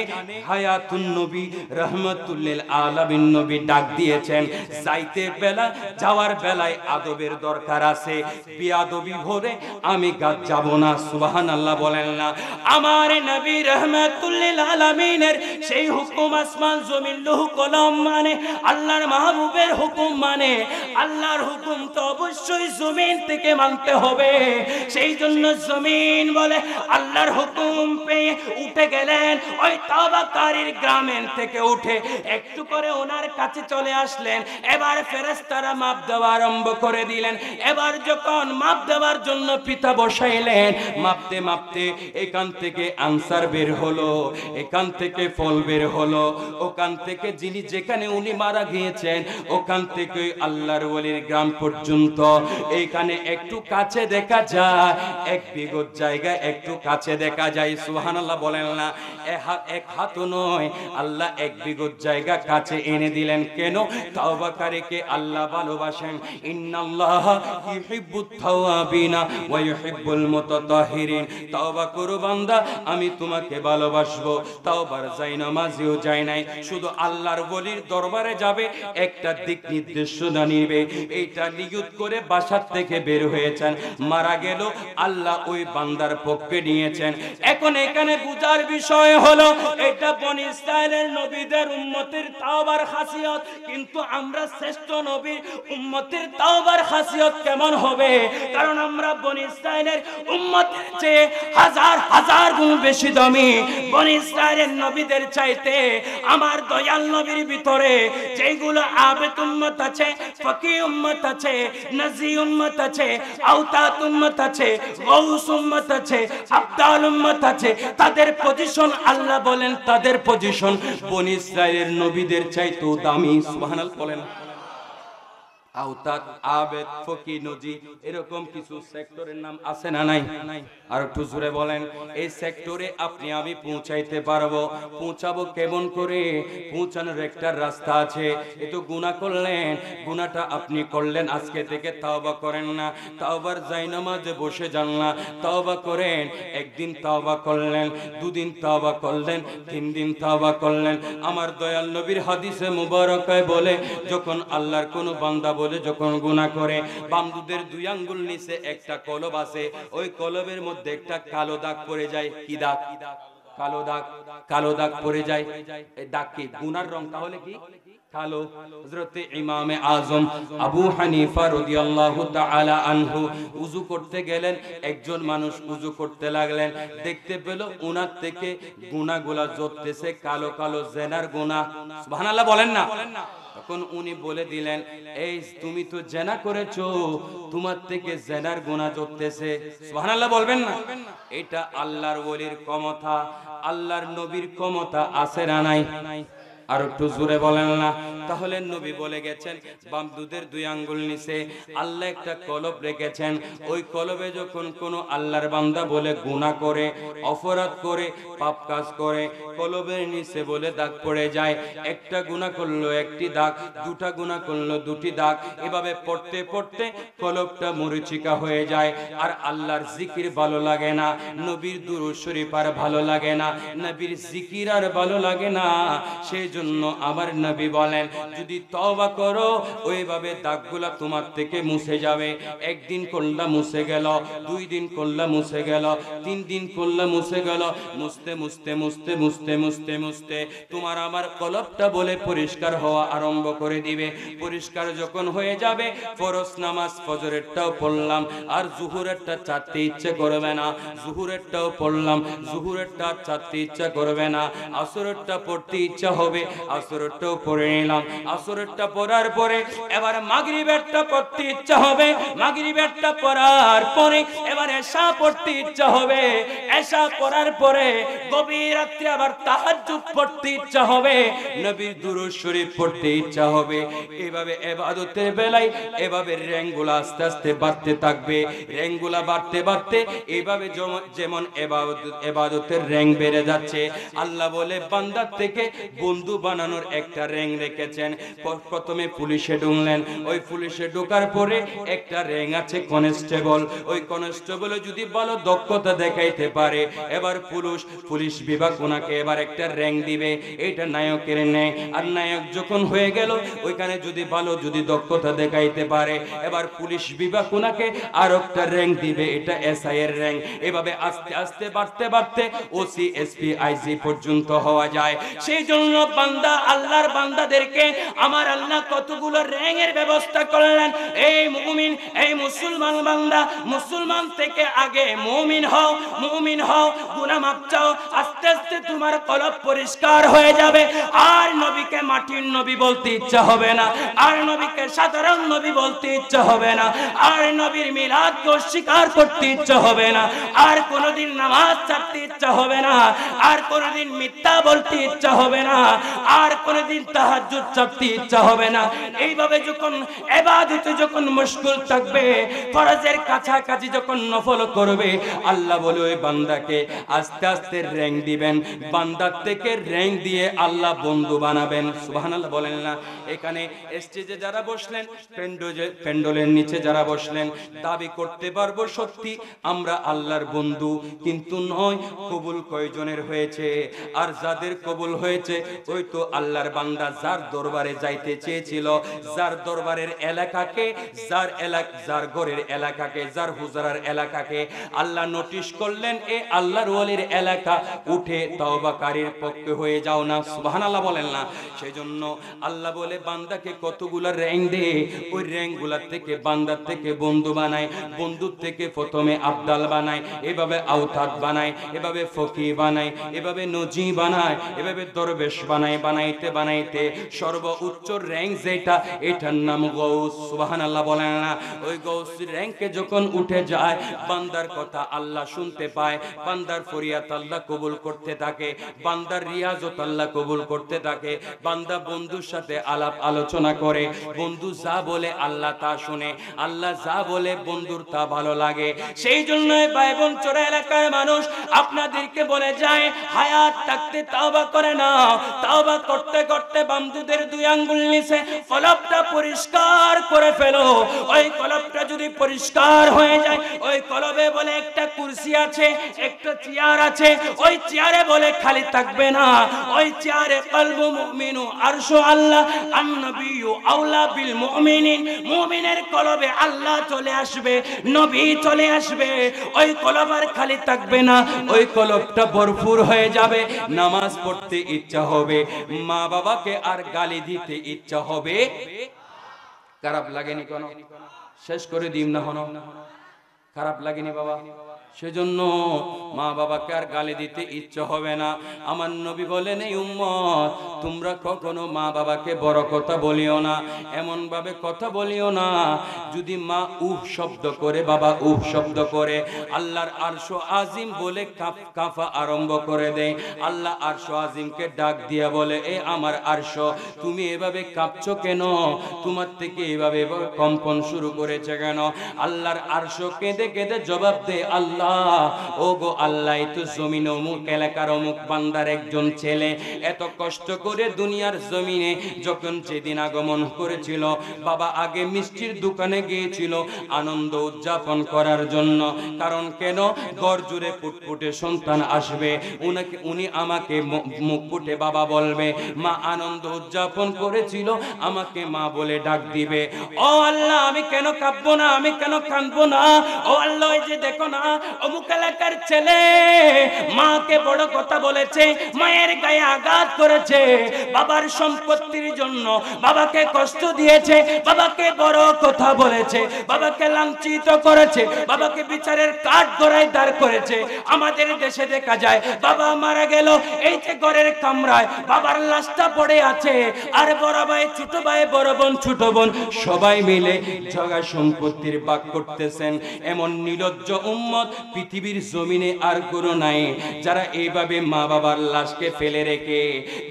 A: হায়াতুন নবী রাহমাতুল লিল আলামিন নবী ডাক দিয়েছেন, যাইতে বেলা যাওয়ার বেলায় আদবের দরকার আছে, বিয়াদবি ভরে আমি গাছ যাব না। সুবহানাল্লাহ বলেন না। আমার নবী রাহমাতুল লিল আলামিনের সেই হুকুম আসমান জমিন লৌহ কলম মানে, আল্লাহর মাহবুবের হুকুম মানে, আল্লাহর হুকুম তো অবশ্যই জমিন থেকে মানতে হবে। সেই জন্য জমিন বলে আল্লাহর হুকুম পেয়ে উঠে গেলেন, ওই তাওবাকারীর গ্রামের থেকে উঠে একটু করে ওনার কাছে চলে আসলেন। এবার ফেরেশতারা মাপ দেওয়া আরম্ভ করে দিলেন। এবার যখন মাপ দেওয়ার জন্য পিতা বসাইলেন, মাপতে মাপতে এখান থেকে আনসার বের হলো, এখান থেকে ফল বের হলো, ওখান থেকে যিনি যেখানে উনি মারা গিয়েছেন ওখান থেকে আল্লাহর ওলির গ্রাম পর্যন্ত এইখানে একটু কাছে দেখা যায়, 1 বিঘত জায়গা একটু কাছে দেখা যায়। সুবহানাল্লাহ বলেন না। এক হাতও নয়, আল্লাহ 1 বিঘত জায়গা কাছে এনে দিলেন। কেন? তাওবাকারীকে আল্লাহ ভালোবাসেন। ইন্নাল্লাহা ইউহিব্বুত তাওয়াবিনা ওয়া ইউহিব্বুল মুতাতাহহিরিন। তওবা করো বান্দা, আমি তোমাকে ভালোবাসবো। তাওবার যাই নামাজিও যায় নাই, শুধু আল্লাহর ওলির দরবারে যাবে, একটা দিক নির্দেশনা নিবে, এইটা নিয়ত করে বাসার থেকে বের হয়েছেন, মারা গেল আল্লাহ ওই বান্দার পক্ষে নিয়েছেন। এখন এখানে বুঝার বিষয় হলো এটা বনি ইসরাইলের নবীদের উম্মতের তাওবার খাসিয়ত, কিন্তু আমরা শ্রেষ্ঠ নবীর উম্মতের তাওবার খাসিয়ত কেমন হবে? কারণ আমরা বনি ইসরাইলের উম্মতের চেয়ে হাজার হাজার গুণ বেশি দামি। বনি ইসরাইলের নবীদের চাইতে আমার দয়াল নবীর ভিতরে যেগুলো আবেদ উম্মত আছে, ফকি উম্মত আছে, নাজি উম্মত আছে, আওতাত উম্মত আছে, গৌস উম্মত আছে, আবদাল উম্মত আছে, তাদের পজিশন আল্লাহ বলেন তাদের পজিশন বনি ইসরাইলের নবীদের চাইতেও দামি। সুবহানাল্লাহ বলেন। আওতাত, আবেদ, ফকি, নজি এরকম কিছু সেক্টরের নাম আছে না নাই? আর একটু জোরে বলেন। এই সেক্টরে আপনি আমি পৌঁছাইতে পারবো। পৌঁছাবো কেমন করে? পৌঁছানোর একটা রাস্তা আছে। এতো গুনাহ করলেন, গুনাহটা আপনি করলেন, আজকে থেকে তাওবা করেন না, তাওবার জায়নামাজে বসে যান না, তাওবা করেন। একদিন তাওবা করলেন, 2 দিন তাওবা করলেন, 3 দিন তাওবা করলেন। আমার দয়াল নবীর হাদিসে মুবারকায় বলে, যখন আল্লাহর কোনো বান্দা বলে যখন গুনাহ করে, বামদুদের 2 আঙ্গুল নিচে একটা কলব আছে, ওই কলবের মধ্যে একটা কালো দাগ পড়ে যায়। কি দাগ? কালো দাগ। কালো দাগ পড়ে যায়। এই দাগ কি? গুনার রং। তাহলে কি? কালো। হযরত ইমামে আজম আবু হানিফা রাদিয়াল্লাহু তাআলা আনহু ওযু করতে গেলেন, একজন মানুষ ওযু করতে লাগলেন, দেখতে পেল উনার থেকে গুনাহগুলা ঝরতেছে, কালো কালো জেনার গুনাহ। সুবহানাল্লাহ বলেন না। তখন উনি বলে দিলেন, এই তুমি তো জেনা করেছো, তোমার থেকে জেনার গুনাহ ঝরতেছে। সুবহানাল্লাহ বলবেন না। এটা আল্লাহর ওলির ক্ষমতা, আল্লাহর নবীর ক্ষমতা আছে না নাই? আর একটু জোরে বলেন না। তাহলে নবী বলে গেছেন বাম দুধের 2 আঙ্গুল নিচে আল্লাহ একটা কলব রেখেছেন, ওই কলবে যখন কোন আল্লাহর বান্দা বলে গুনাহ করে, অপরাধ করে, পাপ কাজ করে, কলবের নিচে বলে দাগ পড়ে যায়। একটা গুনাহ করলো একটি দাগ, দুটা গুনাহ করলো দুটি দাগ, এভাবে পড়তে পড়তে কলবটা মরিচিকা হয়ে যায়। আর আল্লাহর জিকির ভালো লাগে না, নবীর দুরূদ শরীফ আর ভালো লাগে না, নবীর জিকির আর ভালো লাগে না। সেই জন্য আমার নবী বলেন, যদি তওবা করো ওইভাবে দাগগুলা তোমার থেকে মুছে যাবে। একদিন করলা মুছে গেল, 2 দিন করলা মুছে গেল, 3 দিন করলা মুছে গেল, মুছতে মুছতে মুছতে মুছতে মুছতে মুছতে তোমার আমার কলবটা বলে পরিষ্কার হওয়া আরম্ভ করে দিবে। পরিষ্কার যখন হয়ে যাবে, ফরজ নামাজ ফজরেরটাও পড়লাম আর জোহরেরটা চারতে ইচ্ছে করবে না, জোহরেরটাও পড়লাম, জোহরেরটা চারতে ইচ্ছা করবে না, আসরেরটা পড়তে ইচ্ছা হবে, আসরেরটাও পড়ে নিলাম। আসরেরটা পড়ার পরে এবার মাগরিবেরটা পড়তে ইচ্ছা হবে, মাগরিবেরটা পড়ার পরে এবার এশা পড়তে ইচ্ছা হবে, এশা পড়ার পরে গভীর রাতে আবার তাহাজ্জুদ পড়তে ইচ্ছা হবে, নবীর দুরূদ শরীফ পড়তে ইচ্ছা হবে। এইভাবে ইবাদতের বেলায় এভাবে র্যাঙ্কগুলো আস্তে আস্তে বাড়তে থাকবে, র্যাঙ্কগুলো বাড়তে বাড়তে এইভাবে যেমন ইবাদতের র্যাঙ্ক বেড়ে যাচ্ছে। আল্লাহ বলে বান্দার থেকে বন্ধু বানানোর একটা র্যাঙ্ক রেখেছেন। প্রথমে পুলিশে ঢুকলেন, ওই পুলিশে ঢোকার পরে একটা র্যাঙ্ক আছে কনস্টেবল, ওই কনস্টেবল যদি ভালো দক্ষতা দেখাইতে পারে এবার পুলিশ বিভাগ ওনাকে এবার একটা র্যাঙ্ক দিবে, এটা নায়কের নেয়। আর নায়ক যখন হয়ে গেল ওইখানে যদি ভালো যদি দক্ষতা দেখাইতে পারে এবার পুলিশ বিভাগ ওনাকে আর একটা র্যাঙ্ক দিবে, এটা এসআই এর র্যাঙ্ক। এভাবে আস্তে আস্তে বাড়তে বাড়তে ওসি এসপি আইজি পর্যন্ত হওয়া যায়। সেই জন্য বান্দা আল্লাহর বান্দাদেরকে আমার আল্লাহ কতগুলো র্যাঙ্কের ব্যবস্থা করলেন। এই মুমিন, এই মুসলমান বান্দা, মুসলমান থেকে আগে মুমিন হও, মুমিন হও, গুনাহ মাফ চাও, আস্তে আস্তে তোমার কলব পরিষ্কার হয়ে যাবে। আর নবীকে মাটির নবী বলতে ইচ্ছা হবে না, আর নবীকে সাধারণ নবী বলতে ইচ্ছা হবে না, আর নবীর মিলাদকে অস্বীকার করতে ইচ্ছা হবে না, আর কোনোদিন নামাজ ছাড়তে ইচ্ছা হবে না, আর কোনোদিন মিথ্যা বলতে ইচ্ছা হবে না, আর কোনোদিন তাহাজ্জুদ ছাড়তে ইচ্ছা হবে না। এইভাবে যখন ইবাদতে যখন মশগুল থাকবে, ফরজের কাছাকাছি যখন নফল করবে, আল্লাহ বলে ওই বান্দাকে আস্তে আস্তে র্যাঙ্ক দিবেন, বান্দার থেকে র্যাঙ্ক দিয়ে আল্লাহ বন্ধু বানাবেন। সুবহানাল্লাহ বলেন না। এখানে স্টেজে যারা বসলেন, প্যান্ডেলের নিচে যারা বসলেন, দাবি করতে পারবো সত্যি আমরা আল্লাহর বন্ধু, কিন্তু নয় কবুল কয়জনের হয়েছে? আর যাদের কবুল হয়েছে ওই তো আল্লাহর বান্দা যার দরবারে যাইতে চেয়েছিল, যার দরবারের এলাকাকে, যার ঘরের এলাকাকে, যার হুজরার এলাকাকে আল্লাহ নোটিশ করলেন, এ আল্লাহর ওলির এলাকা, উঠে তওবাকারীর পক্ষে হয়ে যাও না। সুবহানাল্লাহ বলেন না। সেই জন্য আল্লাহ বলে বান্দাকে কতগুলো র্যাঙ্ক দে, ওই র্যাঙ্কগুলোর থেকে বান্দার থেকে বন্ধু বানায়, বন্ধুর থেকে প্রথমে আবদাল বানায়, এভাবে আওতাদ বানায়, এভাবে ফকি বানায়, এভাবে নজি বানায়, এভাবে দরবেশ বানায়, বানাইতে বানাইতে সর্বোচ্চ র্যাঙ্ক যেটা, এটার নাম গৌস। সুবহানাল্লাহ বলেন না। ওই গৌস র্যাঙ্কে যখন উঠে যায়, বান্দার কথা আল্লাহ শুনতে পায়, বান্দার ফরিয়াদ আল্লাহ কবুল করতে থাকে, বান্দার রিয়াজত আল্লাহ কবুল করতে থাকে, বান্দা বন্ধুর সাথে আলাপ আলোচনা করে, বন্ধু যা বলে আল্লাহ তা শুনে, আল্লাহ যা বলে বন্ধুর তা ভালো লাগে। সেই জন্য ভাই বোন চোরা এলাকার মানুষ আপনাদেরকে বলে যায়, হায়াত থাকতে তওবা করে নাও, তওবা করতে করতে বামদুদের 2 আঙ্গুল নিচে কলবটা পরিষ্কার করে ফেলো। ওই কলবটা যদি পরিষ্কার হয়ে যায়, ওই কলবে বলে একটা কুরসি আছে, একটা চেয়ার আছে, ওই চেয়ারে বলে খালি থাকবে না, ওই চেয়ারে কলবু মুমিনু আরশু আল্লাহ আন-নবিয়্যু আওলা বিল মুমিনিন, মুমিনের কলবে আল্লাহ চলে আসবে, নবী চলে আসবে। ওই কলব আর খালি থাকবে না, ওই কলবটা ভরপুর হয়ে যাবে, নামাজ পড়তে ইচ্ছা হবে, মা বাবাকে আর গালি দিতে ইচ্ছা হবে? খারাপ লাগেনি কোনো? শেষ করে দিম না হনো? খারাপ লাগেনি বাবা? সেজন্য মা বাবাকে আর গালি দিতে ইচ্ছে হবে না। আমার নবী বলেন, এই উম্মত তোমরা কখনো মা বাবাকে বড় কথা বলিও না, এমন ভাবে কথা বলিও না যদি মা উফ শব্দ করে, বাবা উফ শব্দ করে, আল্লাহর আরশ আজিম বলে কাঁপা আরম্ভ করে দেয়। আল্লাহ আরশ আজিমকে ডাক দিয়া বলে, এ আমার আরশ, তুমি এভাবে কাঁপছো কেন? তোমার থেকে এভাবে কম্পন শুরু করেছে কেন? আল্লাহর আরশ কেঁদে কেঁদে জবাব দেয়, আল্লাহ ও গো আল্লাহ, তো জমিন অমুক এলাকার অমুক বান্দার একজন ছেলে এত কষ্ট করে দুনিয়ার জমিনে যখন যেদিন আগমন করেছিল, বাবা আগে মিষ্টির দোকানে গিয়েছিল আনন্দ উদযাপন করার জন্য। কারণ কেন? ঘর জুড়ে ফুটফুটে সন্তান আসবে, উনি আমাকে মুখ ফুটে বাবা বলবে। মা আনন্দ উদযাপন করেছিল, আমাকে মা বলে ডাক দিবে। ও আল্লাহ, আমি কেন কাঁদবো না, আমি কেন কাঁদবো না? ও আল্লাহ, ওই যে দেখো না অমুক এলাকার ছেলে মাকে বড় কথা বলেছে, মায়ের গায়ে আঘাত করেছে, বাবার সম্পত্তির জন্য বাবাকে কষ্ট দিয়েছে, বাবাকে বড় কথা বলেছে, বাবাকে লাঞ্ছিত করেছে, বাবাকে বিচারের কাঠ গড়ায় দাঁড় করেছে। আমাদের দেশে দেখা যায় বাবা মারা গেল, এই যে ঘরের কামরায় বাবার লাশটা পড়ে আছে, আর বড় ভাই ছোট ভাই, বড় বোন ছোট বোন সবাই মিলে জায়গা সম্পত্তির ভাগ করতেছেন। এমন নির্লজ্জ উম্মত পৃথিবীর জমিনে আর কোনো নাই যারা এইভাবে মা বাবার লাশকে ফেলে রেখে,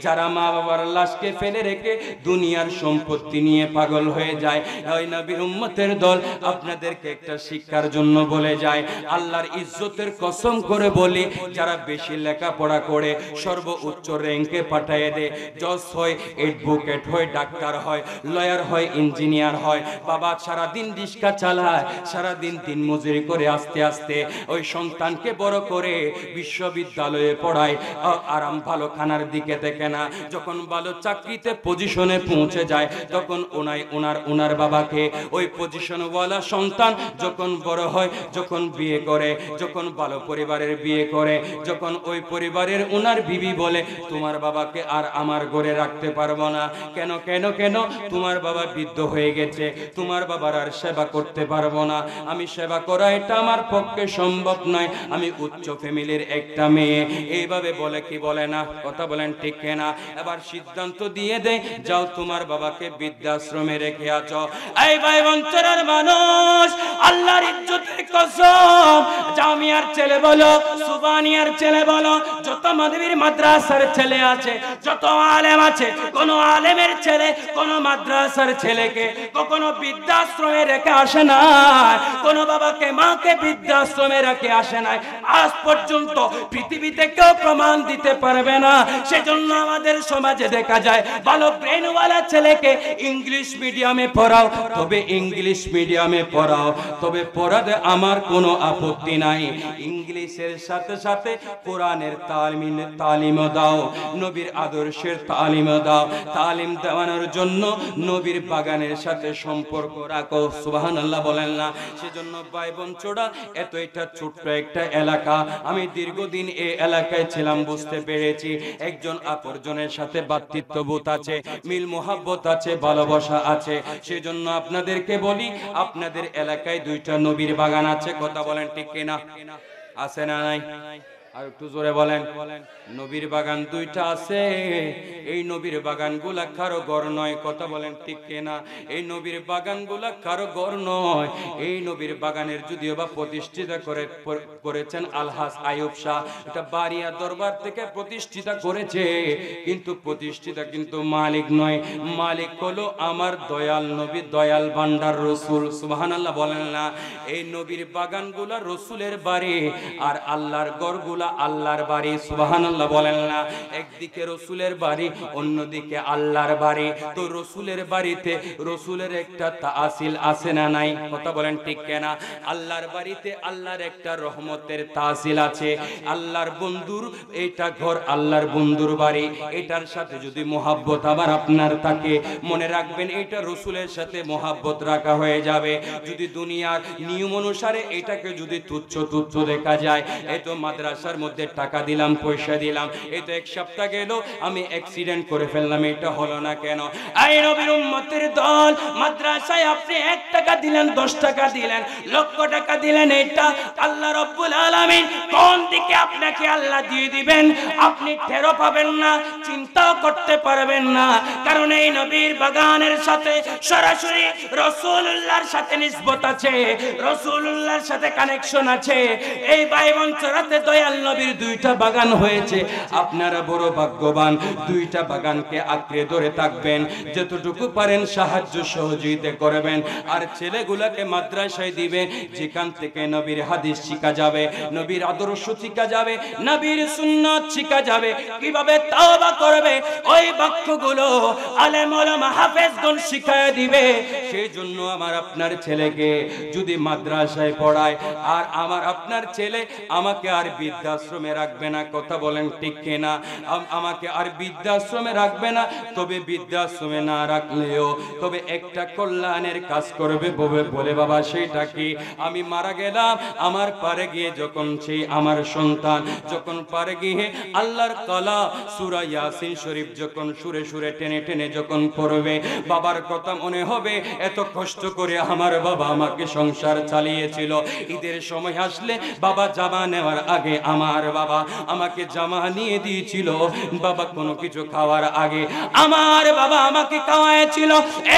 A: যারা মা বাবার লাশকে ফেলে রেখে দুনিয়ার সম্পত্তি নিয়ে পাগল হয়ে যায়। ওই নবীর উম্মতের দল আপনাদেরকে একটা শিক্ষার জন্য বলে যায়, আল্লাহর ইজ্জতের কসম করে বলি, যারা বেশি লেখাপড়া করে সর্বোচ্চ র্যাঙ্কে পাঠিয়ে দেয়, জজ হয়, অ্যাডভোকেট হয়, ডাক্তার হয়, লয়ার হয়, ইঞ্জিনিয়ার হয়, বাবা সারাদিন রিক্সা চালায়, সারাদিন দিন মজুরি করে আস্তে আস্তে ওই সন্তানকে বড় করে বিশ্ববিদ্যালয়ে পড়ায়, আরাম ভালো খানার দিকে দেখে না। যখন ভালো চাকরিতে পজিশনে পৌঁছে যায়, তখন ওনার বাবাকে ওই পজিশনওয়ালা সন্তান যখন বড় হয়, যখন বিয়ে করে, যখন ভালো পরিবারের বিয়ে করে, যখন ওই পরিবারের ওনার বিবি বলে, তোমার বাবাকে আর আমার ঘরে রাখতে পারবো না। কেন কেন কেন? তোমার বাবা বৃদ্ধ হয়ে গেছে, তোমার বাবার আর সেবা করতে পারবো না, আমি সেবা করা এটা আমার পক্ষে সম্ভব নয়, আমি উচ্চ ফ্যামিলির একটা মেয়ে। এইভাবে বলে কি বলে না? কথা বলেন ঠিক কিনা? এবার সিদ্ধান্ত দিয়ে দেয়, যাও তোমার বাবাকে বৃদ্ধাশ্রমে রেখে আছো। এই ভাই বঞ্চনার মানুষ, আল্লাহর ইজ্জতের কসম, জামিয়ার ছেলে বলো, সুবানিয়ার ছেলে বলো, যত মাদ্রাসার মাদ্রাসার ছেলে আছে, যত আলেম আছে, কোন আলেমের ছেলে কোন মাদ্রাসার ছেলেকে কখনো বৃদ্ধাশ্রমে রেখে আসে না, কোন বাবাকে মাকে বৃদ্ধাশ্রমে রেখে আসে নাই, আজ পর্যন্ত পৃথিবীতে কেউ প্রমাণ দিতে পারবে না। সেজন্য আমাদের সমাজে দেখা যায় ভালো ব্রেনওয়ালা ছেলেকে ইংলিশ মিডিয়ামে পড়াও, তবে ইংলিশ মিডিয়ামে পড়াও, তবে পড়াতে আমার কোনো আপত্তি নাই, ইংলিশের সাথে সাথে কোরআনের তালিমও দাও, নবীর আদর্শের তালিমও দাও। তালিম দেওয়ানোর জন্য নবীর বাগানের সাথে সম্পর্ক রাখো। সুবহানাল্লাহ বলেন না? সেজন্য ভাই বোন চোড়া, এত একটা ছোট্ট একটা এলাকা, আমি দীর্ঘদিন এই এলাকায় ছিলাম, বুঝতে পেরেছি একজন অপরজনের সাথে ভ্রাতৃত্ববোধ আছে, মিল মোহাব্বত আছে, ভালোবাসা আছে। সেজন্য আপনাদেরকে বলি, আপনাদের এলাকায় 2টা নবীর বাগান আছে, কথা বলেন ঠিক কিনা? আছে না নাই? আর একটু জোরে বলেন। নবীর বাগান 2টা আছে, এই নবীর বাগানগুলা কারো ঘর নয়, কথা বলেন ঠিক কিনা? এই নবীর বাগানগুলা কারো ঘর নয়। এই নবীর বাগানের যদিও বা প্রতিষ্ঠিত করেছেন আলহাজ আইয়ুব শাহ, এটা বাড়িয়া দরবার থেকে প্রতিষ্ঠিত করেছে, কিন্তু প্রতিষ্ঠিত কিন্তু মালিক নয়, মালিক হলো আমার দয়াল নবী, দয়াল ভান্ডার রসুল। সুবহানাল্লাহ বলেন না? এই নবীর বাগানগুলা রসুলের বাড়ি, আর আল্লাহর ঘরগুলা আল্লাহর বাড়ি। সুবহানাল্লাহ বলেন না? একদিকে রসুলের বাড়ি, অন্যদিকে আল্লাহর বাড়ি। তো রসুলের বাড়িতে রসুলের একটা তাসিল আছে না নাই? কথা বলেন ঠিক কিনা? আল্লাহর বাড়িতে আল্লাহর একটা রহমতের তাসিল আছে। আল্লাহর বন্ধুর এইটা ঘর, আল্লাহর বন্ধুর বাড়ি, এটার সাথে যদি মোহাব্বত আবার আপনার থাকে, মনে রাখবেন এটা রসুলের সাথে মোহাব্বত রাখা হয়ে যাবে। যদি দুনিয়ার নিয়ম অনুসারে এটাকে যদি তুচ্ছ তুচ্ছ দেখা যায়, এই তো মাদ্রাসা মাদ্রাসার মধ্যে টাকা দিলাম, পয়সা দিলাম, এই তো 1 সপ্তাহ গেল, আমি অ্যাক্সিডেন্ট করে ফেললাম, এটা হলো না কেন? এই নবীর উম্মতের দল, মাদ্রাসায় আপনি 1 টাকা দিলেন, 10 টাকা দিলেন, লক্ষ টাকা দিলেন, এটা আল্লাহ রাব্বুল আলামিন কোন দিকে আপনাকে আল্লাহ দিয়ে দিবেন আপনি টেরও পাবেন না, চিন্তাও করতে পারবেন না। কারণ এই নবীর বাগানের সাথে সরাসরি রাসূলুল্লাহর সাথে নিসবত আছে, রাসূলুল্লাহর সাথে কানেকশন আছে। এই বাইবঞ্চরাতে দয়াল নবীর 2টা বাগান হয়েছে। আপনারা বড় ভাগ্যবান, 2টা বাগানকে আঁকড়ে ধরে থাকবেন, যতটুকু পারেন সাহায্য সহযোগিতা করবেন। আর ছেলেগুলোকে মাদ্রাসায় দিবে, যেখান থেকে নবীর হাদিস শিখা যাবে, নবীর আদর্শ শিখা যাবে, নবীর সুন্নাত শিখা যাবে, কিভাবে তওবা করবে, ওই বাক্যগুলো আলেম ওলামা হাফেজগণ শিখায় দিবে। সেই জন্য আমার আপনার ছেলেকে যদি মাদ্রাসায় পড়ায়, আর আমার আপনার ছেলে আমাকে আর বৃদ্ধাশ্রমে রাখবে না, কথা বলেন ঠিক কিনা? আমাকে আর বৃদ্ধাশ্রমে রাখবে না, তবে বৃদ্ধাশ্রমে না রাখলেও তবে একটা কল্যাণের কাজ করবে বলে বাবা, সেটা কি? আমি মারা গেলাম, আমার পারে গিয়ে যখন সেই আমার সন্তান যখন পারে গিয়ে আল্লাহর কালা সূরা ইয়াসিন শরীফ যখন সুরে সুরে টেনে টেনে যখন পড়বে, বাবার কথা মনে হবে, এত কষ্ট করে আমার বাবা আমাকে সংসার চালিয়েছিল। ঈদের সময় আসলে বাবা জামা নেওয়ার আগে আমার বাবা আমাকে জামা নিয়ে দিয়েছিল, বাবা কোনো কিছু খাওয়ার আগে আমার বাবা আমাকে খাওয়াইছিল।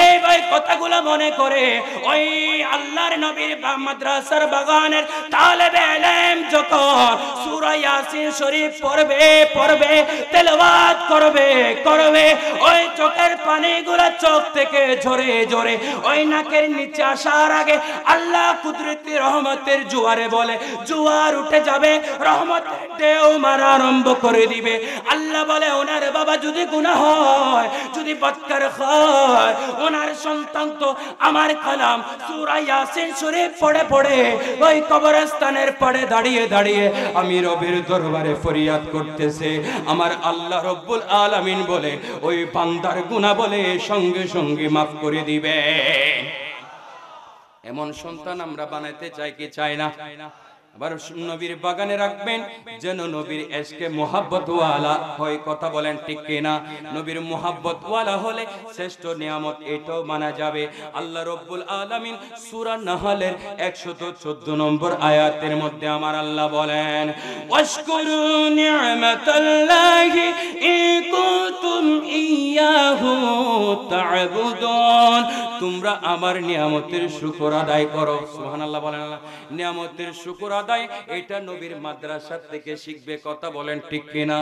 A: এই ভাই কথাগুলো মনে করে ওই আল্লাহর নবীর মাদ্রাসার বাগানের তালেবে ইলম যখন সূরা ইয়াসিন শরীফ পড়বে তেলাওয়াত করবে, ওই চোখের পানিগুলো চোখ থেকে ঝরে ওই নাকের নিচে আসার আগে আল্লাহ কুদরতি রহমতের জোয়ারে বলে জোয়ার উঠে যাবে, রহমতের ঢেউ মারা আরম্ভ করে দিবে। আল্লাহ বলে ওনার বাবা যদি গুনাহ হয়, যদি বদকার হয়, ওনার সন্তান তো আমার কালাম সূরা ইয়াসিন শরীফ পড়ে ওই কবরস্থানের পাড়ে দাঁড়িয়ে আমি রবের দরবারে ফরিয়াদ করতেছে। আমার আল্লাহ রব্বুল আলামিন বলে ওই বান্দার গুনাহ বলে সঙ্গে সঙ্গে মাফ করে দিবে। এমন সন্তান আমরা বানাইতে চাই কি চাই না? আবার নবীর বাগানে রাখবেন যেন নবীর এশকে মোহাব্বত ওয়ালা হয়, কথা বলেন ঠিক কিনা? নবীর মোহাব্বত ওয়ালা হলে শ্রেষ্ঠ নিয়ামত এটাও মানা যাবে। আল্লাহ রাব্বুল আলামিন সূরা নাহলের 114 নম্বর আয়াতের মধ্যে আমার আল্লাহ বলেন, ওয়াশকুরু নি'মাতাল্লাহি ইন কুনতুম ইয়াহু তা'বুদুন, তোমরা আমার নিয়ামতের শুকর আদায় করো। সুবহানাল্লাহ বলেন না? নিয়ামতের শুকর আদায় এটা নবীর মাদ্রাসা থেকে শিখবে, কথা বলেন ঠিক কিনা?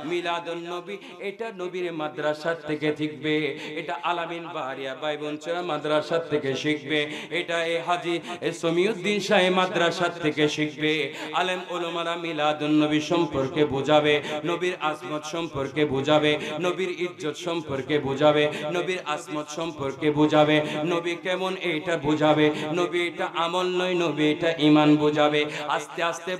A: মিলাদুন নবী এটা নবীর মাদ্রাসা থেকে শিখবে, এটা আলামিন বাহারিয়া বাইবঞ্চরা মাদ্রাসা থেকে শিখবে, এটা এই হাজী সমিউদ্দিন শাহী মাদ্রাসা থেকে শিখবে। আলেম উলামারা মিলাদুন নবী সম্পর্কে বোঝাবে, নবীর আজমত সম্পর্কে বোঝাবে, নবীর ইজ্জত সম্পর্কে বোঝাবে, নবীর আজমত সম্পর্কে বোঝাবে, নবী কেমন এইটা বোঝাবে, নবী এটা আমল নয়, নবী এটা ঈমান বোঝাবে। আস্তে আস্তে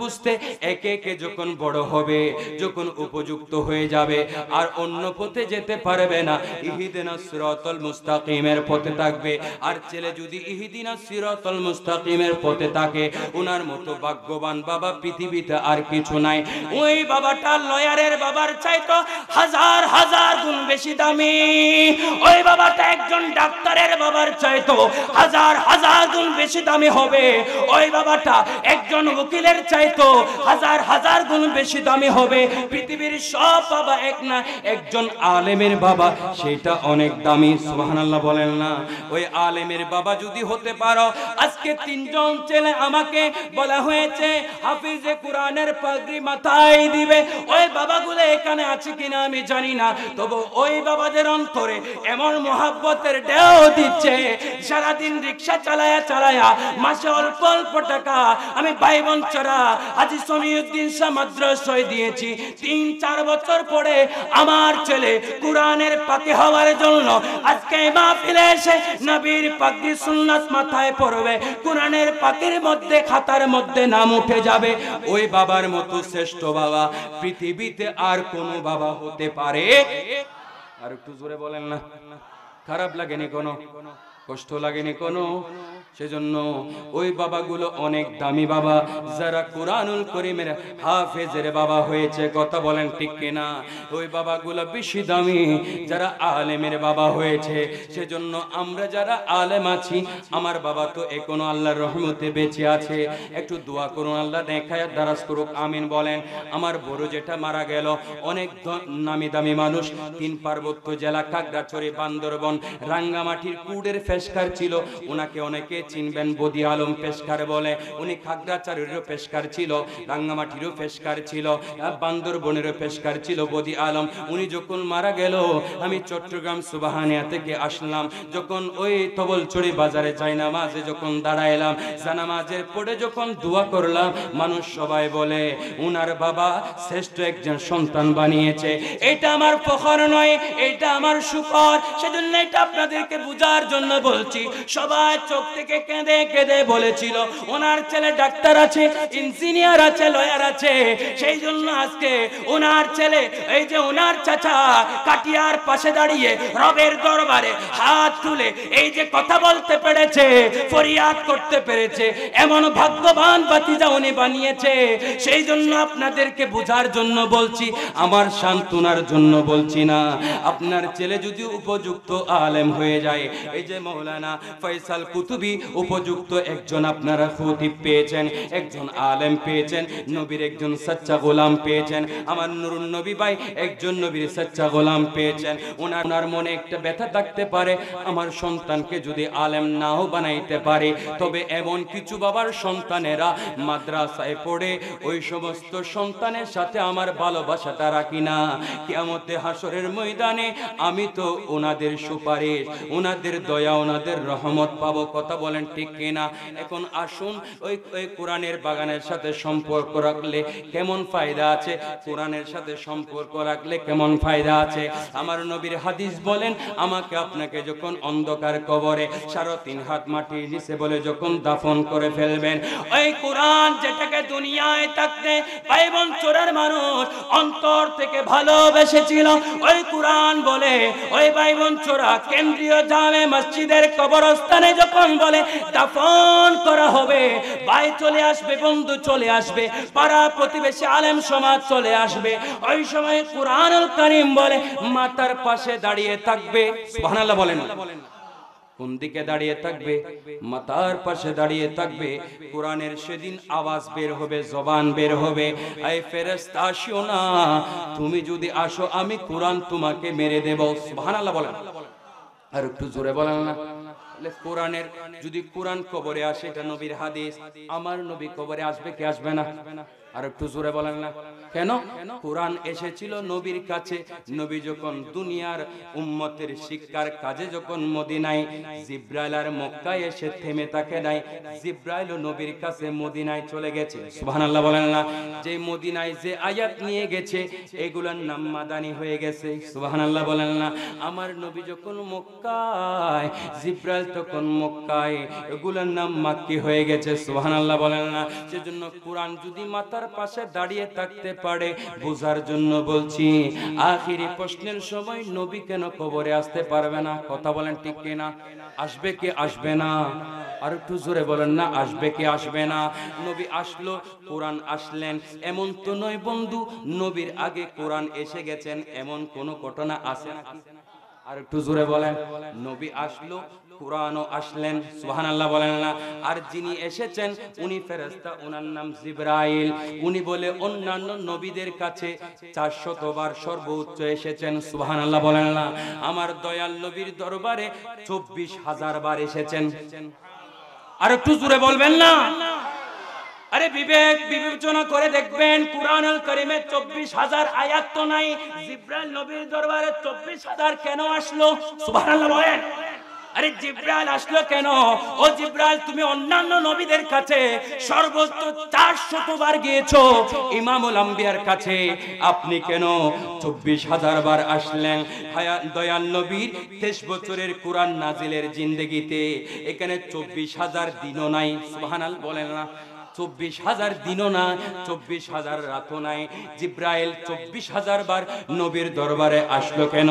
A: বুঝতে একে একে যখন বড় হবে, যখন উপযুক্ত হয়ে যাবে, আর অন্য পথে যেতে পারবে না, ইহদিনাস সিরাতাল মুস্তাকিমের পথে থাকবে। আর ছেলে যদি ইহদিনাস সিরাতাল মুস্তাকিমের পথে থাকে, ওনার মতো ভাগ্যবান বাবা পৃথিবীতে আর কিছু নাই। ওই বাবাটা লয়ারের বাবার চাইতো হাজার হাজার গুণ বেশি দামি, ওই বাবাটা একজন ডাক্তারের বাবার চাইতো হাজার হাজার গুণ বেশি দামি হবে, ওই বাবাটা একজন উকিলের চাইতো হাজার হাজার গুণ বেশি দামি হবে। পৃথিবীর সব বাবা এক না, একজন আলেমের বাবা সেটা অনেক দামি। সুবহানাল্লাহ বলেন না? ওই আলেমের বাবা যদি হতে পারো, আজকে 3 জন ছেলে আমাকে বলা হয়েছে হাফিজে কোরআনের পাগড়ি মাথায় দিবে, ওই বাবাগুলো এখানে আছে কিনা আমি জানি না, তবে ওই বাবাদের অন্তরে এমন মোহাব্বতের ঢেউ দিচ্ছে, সারাদিন রিকশা চালায়া মাসে অল্প অল্প টাকা আমি ভাই বোনরা হাজী সমিউদ্দিন শাহ মাদ্রাসায় দিয়েছি। 3-4 বছর পরে আমার ছেলে কোরআনের পাখি হওয়ার জন্য আজকে মাহফিলে এসে নবীর পাগড়ি সুন্নাত মাথায় পড়বে, কোরআনের পাখির মধ্যে খাতার মধ্যে নাম উঠে যাবে। ওই বাবার মতো শ্রেষ্ঠ বাবা পৃথিবীতে আর কোন বাবা হতে পারে? আর একটু জোরে বলেন না? খারাপ লাগেনি কোনো? কষ্ট লাগেনি কোনো? সেজন্য ওই বাবাগুলো অনেক দামি বাবা, যারা কুরআনুল কারীমের হাফেজের বাবা হয়েছে, কথা বলেন ঠিক কিনা? ওই বাবাগুলো বেশি দামি যারা আলেমের বাবা হয়েছে। সেজন্য আমরা যারা আলেম আছি, আমার বাবা তো এখনো আল্লাহর রহমতে বেঁচে আছে, একটু দোয়া করুন, আল্লাহ নেখায়াত দারাজ করুক, আমিন বলেন। আমার বড় যেটা মারা গেল, অনেক নামি দামি মানুষ, 3 পার্বত্য জেলা খাগড়াছড়ি, বান্দরবন, রাঙ্গামাটির কুড়ের পেশকার ছিল, ওনাকে অনেকে চিনবেন, বদি আলম পেশকার বলে। উনি খাগড়াছড়িরও পেশকার ছিল, রাঙ্গামাটিরও পেশকার ছিল, বান্দরবনেরও পেশকার ছিল বদি আলম। উনি যখন মারা গেল, আমি চট্টগ্রাম সুবহানিয়া থেকে আসলাম, যখন ওই তবলছড়ি বাজারে যাই নামাজে যখন দাঁড়াইলাম, জানামাজের পরে যখন দোয়া করলাম, মানুষ সবাই বলে উনার বাবা শ্রেষ্ঠ একজন সন্তান বানিয়েছে। এটা আমার ফখর নয়, এটা আমার শুকর। সেজন্য এটা আপনাদেরকে বুঝার জন্য বলছি। সবাই চোখ থেকে কেঁদে কেঁদে বলেছিল ওনার ছেলে ডাক্তার আছে, ইঞ্জিনিয়ার আছে, লয়ার আছে। সেই জন্য আজকে ওনার ছেলে, এই যে ওনার চাচা কাটিয়ার পাশে দাঁড়িয়ে রবের দরবারে হাত তুলে এই যে কথা বলতে পেরেছে, ফরিয়াদ করতে পেরেছে, এমন ভাগ্যবান ভাতিজা উনি বানিয়েছে। সেই জন্য আপনাদেরকে বোঝার জন্য বলছি, আমার সান্ত্বনার জন্য বলছি না। আপনার ছেলে যদি উপযুক্ত আলেম হয়ে যায়, এই যে মাওলানা ফয়সাল কুতুবী উপযুক্ত একজন আপনারা খতিব পেয়েছেন, একজন আলেম পেয়েছেন, নবীর একজন সচ্চা গোলাম পেয়েছেন, আমার নুরুন নবী ভাই একজন নবীর সচ্চা গোলাম পেয়েছেন। ওনার মনে একটা ব্যথা থাকতে পারে, আমার সন্তানকে যদি আলেম নাও বানাইতে পারে, তবে এমন কিছু বাবার সন্তানেরা মাদ্রাসায় পড়ে, ওই সমস্ত সন্তানের সাথে আমার ভালোবাসাটা রাখি না। কিয়ামতে হাসরের ময়দানে আমি তো ওনাদের সুপারিশ, ওনাদের দয়া, ওনাদের রহমত পাবো, কথা বলেন ঠিক কিনা? এখন আসুন, ওই কোরআনের বাগানের সাথে সম্পর্ক রাখলে কেমন ফায়দা আছে, কোরআনের সাথে সম্পর্ক রাখলে কেমন ফায়দা আছে। আমার নবীর হাদিস বলেন, আমাকে আপনাকে যখন অন্ধকার কবরে 3.5 হাত মাটির নিচে বলে যখন দাফন করে ফেলবেন, ওই কোরআন যেটাকে দুনিয়ায় থাকতে ভাই বোন চোরার মানুষ অন্তর থেকে ভালোবেসেছিল, ওই কোরআন বলে ওই ভাই বোন চোরা কেন্দ্রীয় জামে মসজিদের কবরস্থানে যখন বলে দাফন করা হবে, ভাই চলে আসবে, বন্ধু চলে আসবে, পাড়া প্রতিবেশী আলেম সমাজ চলে আসবে, ওই সময় কুরআনুল কারীম বলে মাথার পাশে দাঁড়িয়ে থাকবে। সুবহানাল্লাহ বলেন। কোন দিকে দাঁড়িয়ে থাকবে? মাথার পাশে দাঁড়িয়ে থাকবে। কোরআনের সেদিন আওয়াজ বের হবে, জবান বের হবে, এই ফেরেশতা আসিও না, তুমি যদি আসো আমি কোরআন তোমাকে মেরে দেব। সুবহানাল্লাহ বলেন। আর একটু জোরে বলেন না। কোরআনের যদি কোরআন কবরে আসে, এটা নবীর হাদিস, আমার নবী কবরে আসবে কি আসবে না? আর একটু জোরে বলেন না। কেন? কোরআন এসেছিল নবীর কাছে, নবী যখন দুনিয়ার উম্মতের শিক্ষার কাজে যখন মদিনায়, জিব্রাইল আর মক্কায় এসে থেমে থাকে নাই, জিব্রাইল ও নবীর কাছে মদিনায় চলে গেছে। সুবহানাল্লাহ বলেন না। যে মদিনায় যে আয়াত নিয়ে গেছে, এগুলোর নাম মাদানী হয়ে গেছে। সুবহানাল্লাহ বলেন না। আমার নবী যখন মক্কায়, জিব্রাইল তখন মক্কায়, এগুলোর নাম মাক্কি হয়ে গেছে। সুবহানাল্লাহ বলেন না। সেজন্য কোরআন যদি মাথার পাশে দাঁড়িয়ে থাকতে পারে, বোঝার জন্য বলছি। আখিরি প্রশ্নের সময় নবী কেন কবরে আসতে পারবে না? কথা বলেন ঠিক কিনা? আসবে কি আসবে না? আর একটু জোরে বলেন না। আসবে কি আসবে না? নবী আসলো, কোরআন আসলেন, এমন তো নয় বন্ধু নবীর আগে কোরআন এসে গেছেন, এমন কোন ঘটনা আছে নাকি? আর একটু জোরে বলেন। নবী আসলো, কোরআনও আসলেন। সুবহানাল্লাহ বলেন না। আর যিনি এসেছেন উনি ফেরেশতা, ওনার নাম জিবরাইল। উনি বলে অন্যান্য নবীদের কাছে 400 বার সর্বোচ্চ এসেছেন। সুবহানাল্লাহ বলেন না। আমার দয়াল নবীর দরবারে 24,000 বার এসেছেন। আর একটু জোরে বলবেন না। আরে বিবেচনা করে দেখবেন, কুরআনুল কারীমে 24,000 আয়াত তো নাই, জিবরাইল নবীর দরবারে 24,000 কেন আসলো? সুবহানাল্লাহ বলেন। আরে জিবরাইল আসলো কেন? ও জিবরাইল, তুমি অন্যান্য নবীদের কাছে সর্বোচ্চ 400 বার গিয়েছো, ইমামুল আম্বিয়ার কাছে আপনি কেন 24,000 বার আসলেন? দয়াল নবীর 23 বছরের কোরআন নাজিলের জিন্দেগিতে এখানে 24,000 দিনও নাই। সুবহানাল্লাহ বলেন না। 24,000 দিনও না, 24,000 রাতও নাই। জিব্রাইল 24,000 বার নবীর দরবারে আসলো কেন?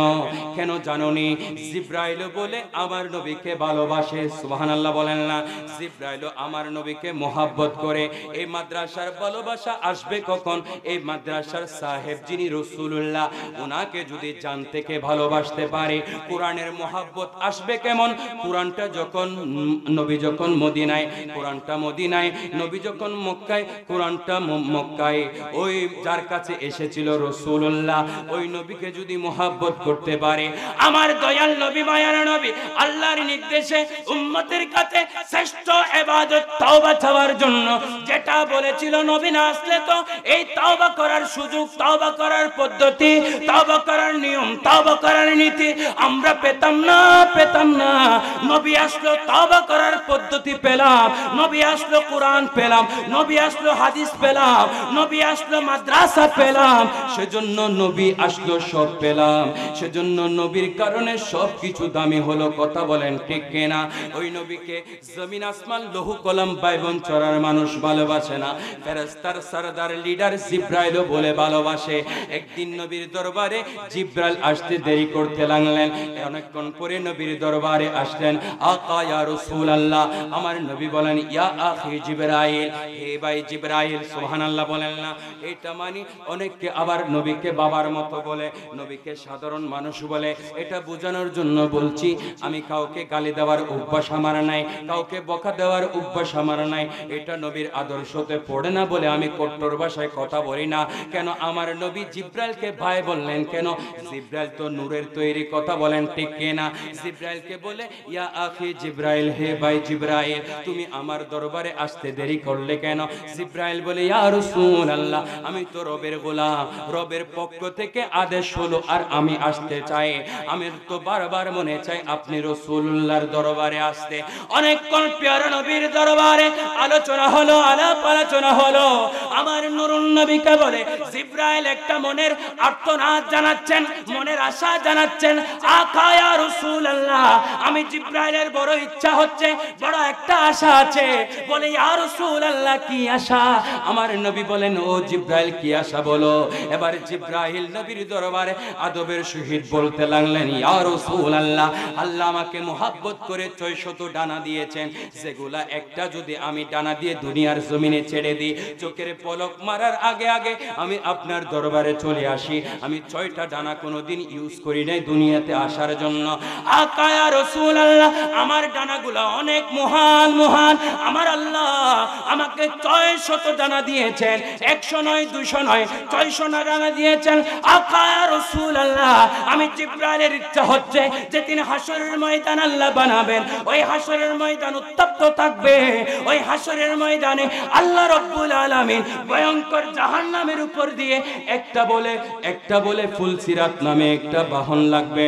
A: কেন জানোনি? জিব্রাইল বলে আমার নবীকে ভালোবাসে। সুবহানাল্লাহ বলেন না? জিব্রাইল আমার নবীকে মোহাব্বত করে। এই মাদ্রাসার ভালোবাসা আসবে কখন? এই মাদ্রাসার সাহেব যিনি রাসূলুল্লাহ, ওনাকে যদি জান থেকে ভালোবাসতে পারে, কোরআনের মোহাব্বত আসবে কেমন? কোরআনটা যখন নবী যখন মদিনায়, কোরআনটা মদিনায়, নবী যখন মক্কায়, কোরআনটা মক্কায়, ওই যার কাছে এসেছিল রাসূলুল্লাহ, ওই নবীকে যদি মোহাব্বত করতে পারে, আমার দয়াল নবী, মায়ার নবী, আল্লাহর নির্দেশে উম্মতের কাছে শ্রেষ্ঠ ইবাদত তওবা চাওয়ার জন্য যেটা বলেছিল, নবী না আসলে তো এই তওবা করার সুযোগ, তওবা করার পদ্ধতি, তওবা করার নিয়ম, তওবা করার নীতি আমরা পেতাম না। নবী আসলো, তওবা করার পদ্ধতি পেলাম। নবী আসলো, কোরআন পেলাম। নবী আসলো, হাদিস পেলাম। নবী আসলো, মাদ্রাসা পেলাম। সেজন্য নবী আসলো, সব পেলাম। সেজন্য নবীর কারণে সবকিছু দামি হলো। কথা বলেন ঠিক কিনা? ওই নবীকে জমিন আসমান লৌহ কলম বাইবন চড়ার মানুষ ভালোবাসে না, ফেরেশতার সরদার লিডার জিব্রাইলও বলে ভালোবাসে। একদিন নবীর দরবারে জিব্রাইল আসতে দেরি করতে লাগলেন। অনেকক্ষণ পরে নবীর দরবারে আসলেন। আকা ইয়া রাসূলুল্লাহ, আমার নবী বলেন, ইয়া আখি জিবরাইল, হে ভাই জিবরাইল। সুবহানাল্লাহ বলেন না? এটা মানে অনেককে আবার নবীকে বাবার মতো বলে, নবীকে সাধারণ মানুষ বলে। এটা বোঝানোর জন্য বলছি, আমি কাউকে গালি দেওয়ার অভ্যাস আমার নাই, কাউকে বকা দেওয়ার অভ্যাস আমার নাই। এটা নবীর আদর্শতে পড়ে না বলে আমি কট্টর ভাষায় কথা বলি না। কেন আমার নবী জিব্রাইলকে ভাই বললেন কেন? জিব্রাইল তো নূরের তৈরি। কথা বলেন ঠিক কিনা? জিব্রাইলকে বলে, ইয়া আখি জিব্রাইল, হে ভাই জিব্রাইল, তুমি আমার দরবারে আসতে দেরি করলে কেন? জিব্রাইল বলে, ইয়া রাসূলুল্লাহ, আমি তো রবের গোলাম, রবের পক্ষ থেকে আদেশ হলো আর আমি আসতে চাই। আমি তো বারবার মনে চাই আপনি রাসূলুল্লাহর দরবারে আসতে। অনেকক্ষণ প্যারা নবীর দরবারে আলোচনা হলো, আলাপ আলোচনা হলো। আমার নূরুন নবীকে বলে, জিব্রাইল একটা মনের আর্তনাদ জানাচ্ছেন, মনের আশা জানাচ্ছেন। আকা ইয়া রাসূলুল্লাহ, আমি জিব্রাইলের বড় ইচ্ছা হচ্ছে, বড় একটা আশা আছে। বলে, ইয়া রাসূলুল্লাহ, কি আশা? আমার নবী বলেন, ও জিব্রাইল, কি আশা বলো। এবার জিব্রাইল নবীর দরবারে আদবের সহিত বলতে লাগলেন, ইয়া রাসূলুল্লাহ, আল্লাহ আমাকে মোহাব্বত করে 600 ডানা দিয়েছেন, যেগুলা একটা যদি আমি ডানা দিয়ে দুনিয়ার জমিনে ছেড়ে দিই, চোখের পলক মারার আগে আগে আমি আপনার দরবারে চলে আসি। আমি 6টা ডানা কোনোদিন ইউজ করি নাই দুনিয়াতে আসার জন্য। আকা ইয়া রাসূলুল্লাহ, আমার ডানাগুলো অনেক মহান মহান। আমার আল্লাহ আমাকে 600 ডানা দিয়েছেন, 100 নয়, 200 নয়, 600 ডানা দিয়েছেন। আকা ইয়া রাসূলুল্লাহ, আমি জিব্রাইলের ইচ্ছা হচ্ছে যেদিন হাসরের ময়দান আল্লাহ বানাবেন, ওই হাসরের ময়দান উত্তপ্ত থাকবে। ওই হাসরের ময়দানে আল্লাহ রাব্বুল আলামিন ভয়ঙ্কর জাহান্নামের উপর দিয়ে একটা বলে ফুলসিরাত নামে একটা বাহন লাগবে,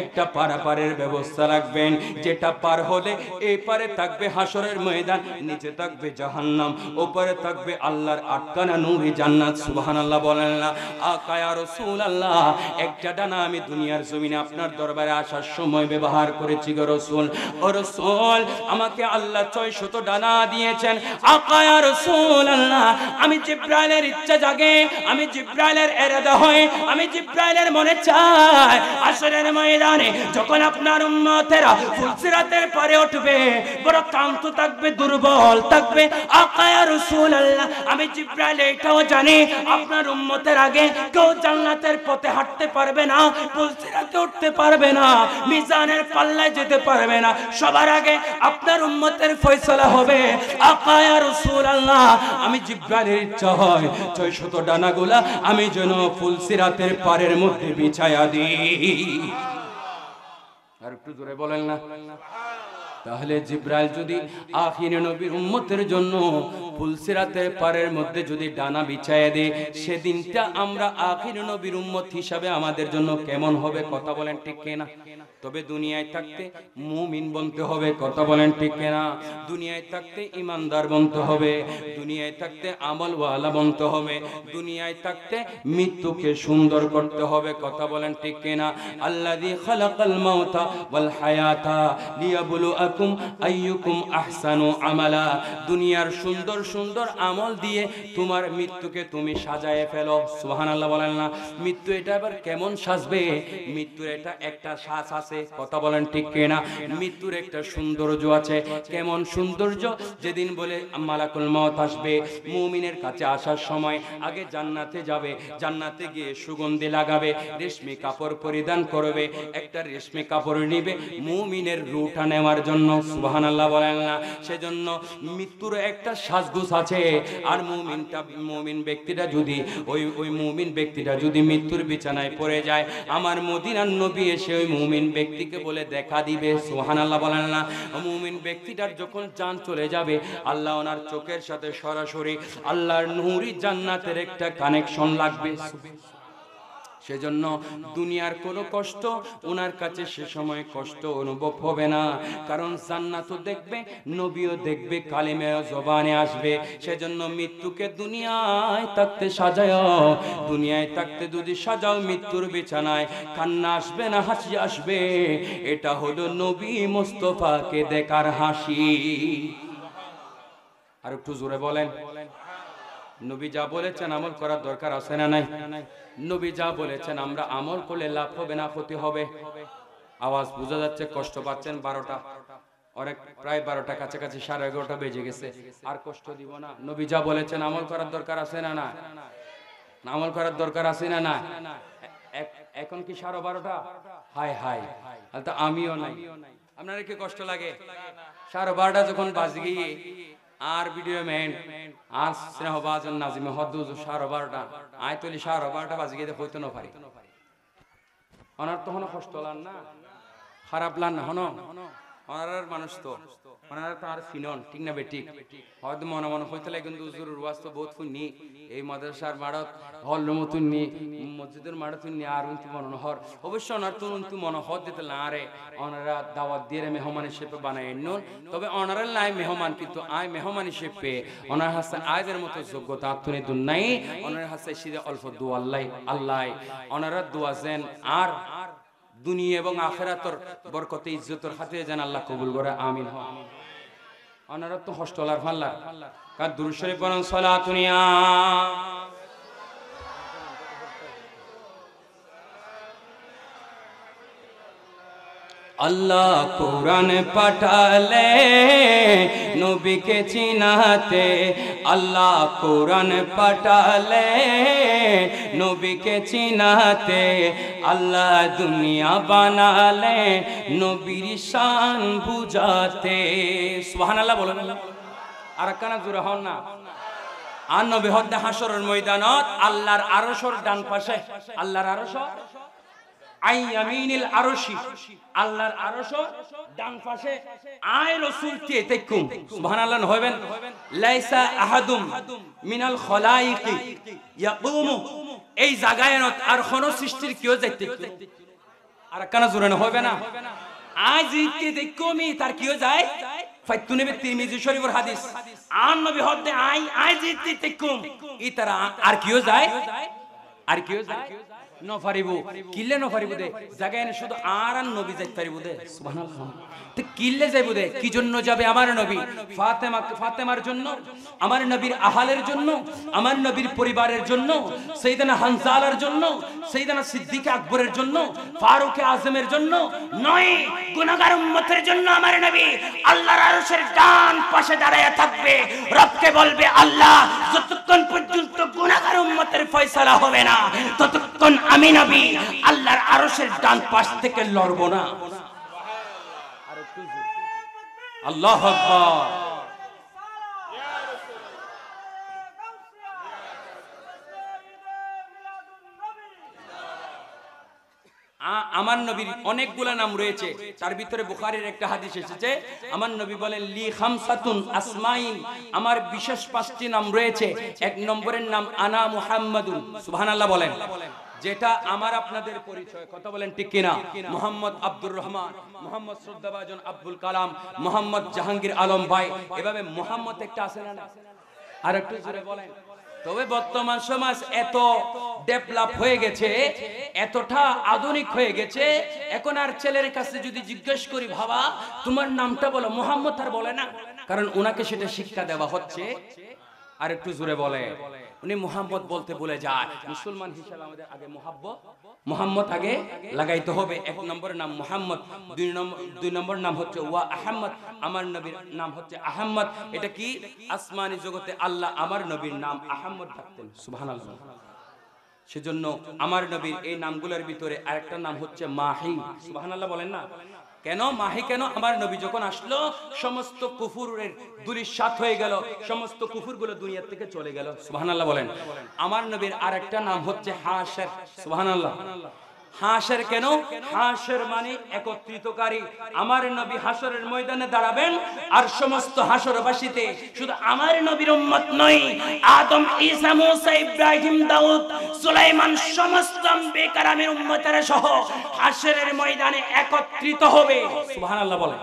A: একটা পারাপারের ব্যবস্থা রাখবেন, যেটা পার হলে এই পারে থাকবে হাসরের ময়দান, নিচে থাকবে জাহান্নাম, ওপরে থাকবে আল্লাহর আটকানা নূরি জান্নাত। সুবহানাল্লাহ বলেন না? আকা ইয়া রাসূলুল্লাহ, একটা ডানা আমি দুনিয়ার জমিনে আপনার দরবারে আসার সময় ব্যবহার করেছি গো রাসূল। ও রাসূল, আমাকে আল্লাহ 600 ডানা দিয়েছেন। আকা ইয়া রাসূলুল্লাহ, আমি জিব্রাইলের ইচ্ছা জাগে, আমি জিব্রাইলের এরাদা হয়, আমি জিব্রাইলের মনে চাই, হাসরের ময়দানে যখন আপনার উম্মতেরা ফুলসিরাতের পারে উঠবে, বড় ক্লান্ত থাকবে, দুর্বল থাকবে। আকা ইয়া রাসূলুল্লাহ, আমি জিব্রাইল এটাও জানি, আপনার উম্মতের আগে কেউ জান্নাতের পথে হাঁটতে পারবে না, ফুলসিরাতে উঠতে পারবে না, মিজানের পাল্লায় যেতে পারবে না। সবার আগে আপনার উম্মতের ফয়সালা হবে। আকা ইয়া রাসূলুল্লাহ, আমি জিব্রাইলের ইচ্ছা হয় 600 ডানাগুলা আমি যেন ফুলসিরাতের পারের মধ্যে বিছায়া দিই। আর একটু জোরে বলেন না? তাহলে জিব্রাইল যদি আখির নবীর উম্মতের জন্য ফুলসিরাতের পারের মধ্যে যদি ডানা বিছায়া দেয়, সেদিনটা আমরা আখির নবীর উম্মত হিসাবে আমাদের জন্য কেমন হবে? কথা বলেন ঠিক কিনা? তবে দুনিয়ায় থাকতে মুমিন বনতে হবে। কথা বলেন ঠিক কিনা? দুনিয়ায় থাকতে ইমানদার বনতে হবে, দুনিয়ায় থাকতে আমলওয়ালা বনতে হবে, দুনিয়ায় থাকতে মৃত্যুকে সুন্দর করতে হবে। কথা বলেন ঠিক কিনা? আল্লাযী খালাকাল মাউতা ওয়াল হায়াতা লিয়াবলুআকুম নাবলুয়াকুম আইয়ুকুম আহসানু আমালা। দুনিয়ার সুন্দর সুন্দর আমল দিয়ে তোমার মৃত্যুকে তুমি সাজায় ফেলো। সুবহানাল্লাহ বলেন না? মৃত্যু এটা আবার কেমন সাজবে? মৃত্যুর এটা একটা সাজ আছে, কথা বলেন ঠিক কিনা? মৃত্যুর একটা সৌন্দর্য আছে। কেমন সৌন্দর্য? যেদিন বলে মালাকুল মউত আসবে, মুমিনের কাছে আসার সময় আগে জান্নাতে যাবে, জান্নাতে গিয়ে সুগন্ধি লাগাবে, রেশমি কাপড় পরিধান করবে, একটা রেশমি কাপড় নিবে মুমিনের রূহটা নেওয়ার জন্য। সুবহানাল্লাহ বলেন না? সেজন্য মৃত্যুর একটা সাজগোজ আছে। আর মুমিন ব্যক্তিটা যদি ওই মুমিন ব্যক্তিটা যদি মৃত্যুর বিছানায় পড়ে যায়, আমার মদিনার নবী এসে ওই মুমিন ব্যক্তিকে বলে দেখা দিবে। সুবহানাল্লাহ বলেন না? মুমিন ব্যক্তিটার যখন জান চলে যাবে, আল্লাহ ওনার চোখের সাথে সরাসরি আল্লাহর নূরি জান্নাতের একটা কানেকশন লাগবে। সেজন্য দুনিয়ার কোনো কষ্ট ওনার কাছে সে সময় কষ্ট অনুভব হবে না, কারণ জান্নাতও দেখবে, নবীও দেখবে, কালিমাও জবানে আসবে। সেজন্য মৃত্যুকে দুনিয়ায় থাকতে সাজাও, দুনিয়ায় থাকতে যদি সাজাও মৃত্যুর বিছানায়, কান্না আসবে না হাসি আসবে। এটা হলো নবী মুস্তাফাকে দেখার হাসি। আর একটু জোরে বলেন। নবী যা বলেছেন আমল করার দরকার আছে না নাই? নবী যা বলেছেন আমরা আমল করলে লাভ হবে না ক্ষতি হবে? আওয়াজ বোঝা যাচ্ছে? কষ্ট পাচ্ছেন? 12টা অনেক, প্রায় 12টা কাছাকাছি, 11:30 বেজে গেছে। আর কষ্ট দিব না। নবী যা বলেছেন আমল করার দরকার আছে না না? আমল করার দরকার আছে না না? এখন কি 12:30? হাই হাই, তো আমিও নাই। আপনার কি কষ্ট লাগে? 12:30 যখন বাজে গিয়ে আর ভিডিও ম্যান আর স্নেহবাজন নাজিমে হদ্দুজ 12:30 আয় তুলি 12:30 বাজে গিয়ে হইতে না পারি। ওনার তো হনো কষ্ট লান না, খারাপ লান না, হনো ওনার মানুষ তো ওনারা তো আর ফিনন, ঠিক না বেঠিক? হয়তো মনে মনে হইতে লাগে কিন্তু হুজুরের ওয়াজ তো বহুত শুননি, এই মাদ্রাসার মাড়ত হল মতন নি, মসজিদের মাড়ত নি, আর উন্তি মনে হর অবশ্য ওনার তো উন্তি মনে হর দিতে না রে। ওনারা দাওয়াত দিয়ে মেহমান হিসেবে বানায় নুন, তবে ওনারা লাই মেহমান, কিন্তু আয় মেহমান হিসেবে ওনার হাসে আয়দের মতো যোগ্যতা আত্মনি দুন নাই। ওনার হাসে সিধে অল্প দোয়া আল্লাহ আল্লাহ ওনারা দোয়া যেন আর দুনিয়া এবং আখিরাতের বরকতে ইজ্জতের হাতে যেন আল্লাহ কবুল করে, আমিন। ওনারা তো হস্টলার ফাল্লা কার দুরূদ শরীফ পড়ুন, সালাতুনিয়া আল্লাহ কোরআন পাঠালে নবীকে চিনাতে, আল্লাহ কোরআন পাঠালে নবীকে চিনাতে, আল্লাহ দুনিয়া বানালে নবীর শান বুঝাতে। সুবহানাল্লাহ বলেন। আর কানা জোরে হন না। আর নবী হদ্দে হাসরের ময়দানত আল্লাহর আরশের ডান পাশে, আল্লাহর আরশ আইয়ামিনিল আরশি, আল্লাহর আরশ ডান পাশে আয় রাসূল কে তাইকুম। সুবহানাল্লাহ হইবেন। লাইসা আহাদুম মিনাল খলাইকি ইয়াকুমু, এই জায়গায় আর কোন সৃষ্টির কেউ যাইতে আর কানা জোরে হবে না। আজ কে তাইকুমি তার কেউ যায় ফাইতু নবী তিরমিজি শরীফের হাদিস, আর নবী হদ্দে আজ তাইকুম ই তারা আর কেউ যায়, আর কেউ যায় নফারিবু, কিল্লে নফারিবু দে জায়গায় এনে শুধু আর নবী যাইতে পারিবু দে। সুবহানাল্লাহ। তো কিল্লে যাইবু দে, কি জন্য যাবে? আমার নবী ফাতেমার জন্য, আমার নবীর আহালের জন্য, আমার নবীর পরিবারের জন্য, সাইয়েদনা হানজালার জন্য, সাইয়েদনা সিদ্দিক আকবরের জন্য, ফারুক আজমের জন্য নয়, গুনাহগার উম্মতের জন্য আমার নবী আল্লাহর আরশের ডান পাশে দাঁড়ায় থাকবে। রবকে বলবে, আল্লাহ যতক্ষণ পর্যন্ত গুনাহগার উম্মতের ফয়সালা হবে না ততক্ষণ আমি নবী আল্লাহর আরশের ডান পাশ থেকে লড়ব না। আল্লাহু আকবার। আমার নবীর অনেকগুলা নাম রয়েছে, তার ভিতরে বুখারীর একটা হাদিস এসেছে, আমার নবী বলেন লি খামসাতুন আসমাইন, আমার বিশেষ 5টি নাম রয়েছে। 1 নম্বরের নাম আনা মুহাম্মাদুন। সুবহানাল্লাহ বলেন। যেটা আমার আপনাদের পরিচয়, কথা বলেন ঠিক কিনা? মোহাম্মদ আব্দুর রহমান, মোহাম্মদ শ্রদ্ধাভাজন আব্দুল কালাম, মোহাম্মদ জাহাঙ্গীর আলম ভাই, এভাবে মোহাম্মদ একটা আছে না? আর একটু জোরে বলেন। তবে বর্তমান সমাজ এত ডেভেলপ হয়ে গেছে, এতটা আধুনিক হয়ে গেছে, এখন আর ছেলের কাছে যদি জিজ্ঞেস করি বাবা তোমার নামটা বলো, মুহাম্মদ আর বলে না, কারণ ওনাকে সেটা শিক্ষা দেওয়া হচ্ছে। আর একটু জোরে বলে, উনি মুহাম্মদ বলতে বলে যায়। মুসলমান হিসেবে আমাদের আগে মুহাম্মদ আগে লাগাইতে হবে। এক নম্বর নাম মুহাম্মদ, দুই নম্বর নাম হচ্ছে ওয়া আহমদ, আমার নবীর নাম হচ্ছে আহমদ। এটা কি আসমানি জগতে আল্লাহ আমার নবীর নাম আহমদ রাখতেন, সুবহানাল্লাহ। সেজন্য আমার নবীর এই নামগুলোর ভিতরে আরেকটা নাম হচ্ছে মাহি, সুবহানাল্লাহ বলেন না। কেন মাহি? কেন? আমার নবী যখন আসলো সমস্ত কুফুরের দুলিশাত হয়ে গেল, সমস্ত কুফুরগুলো দুনিয়া থেকে চলে গেল, সুবহানাল্লাহ বলেন। আমার নবীর আরেকটা নাম হচ্ছে হাশের, সুবহানাল্লাহ। হাশের কেন? হাশের মানে একত্রিতকারী। আমার নবী হাসরের ময়দানে দাঁড়াবেন আর সমস্ত হাসরবাসীতে শুধু আমার নবীর উম্মত নয়, আদম, ঈসা, মুসা, ইব্রাহিম, দাউদ, সুলাইমান সমস্ত আম্বিয়া কেরামের উম্মতেরা সহ হাসরের ময়দানে একত্রিত হবে, সুবহানাল্লাহ বলেন।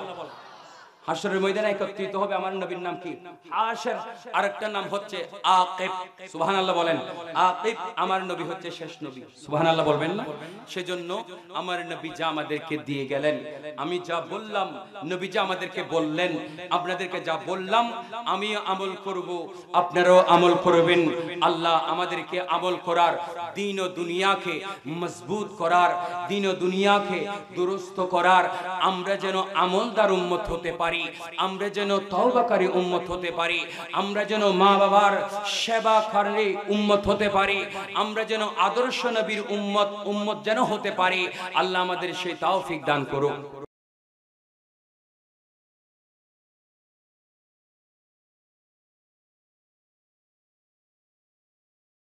A: হাসরের ময়দানে একত্রিত হবে। আমার নবীর নাম কি? হাসর। আরেকটা নাম হচ্ছে আকিব, সুবহানাল্লাহ বলেন। আকিব, আমার নবী হচ্ছে শেষ নবী, সুবহানাল্লাহ বলবেন না। সেজন্য আমার নবী যা আমাদেরকে দিয়ে গেলেন, আমি যা বললাম, নবী যা আমাদেরকে বললেন, আপনাদেরকে যা বললাম, আমি আমল করব, আপনারাও আমল করবেন। আল্লাহ আমাদেরকে আমল করার, দ্বীন ও দুনিয়াকে মজবুত করার, দ্বীন ও দুনিয়াকে দুরুস্ত করার, আমরা যেন আমলদার উম্মত হতে পারি, আমরা যেন তওবাকারী উম্মত হতে পারি, আমরা যেন মা বাবার সেবাকারী উম্মত হতে পারি, আমরা যেন আদর্শ নবীর উম্মত যেন হতে পারি। আল্লাহ আমাদের সেই তৌফিক দান করুক।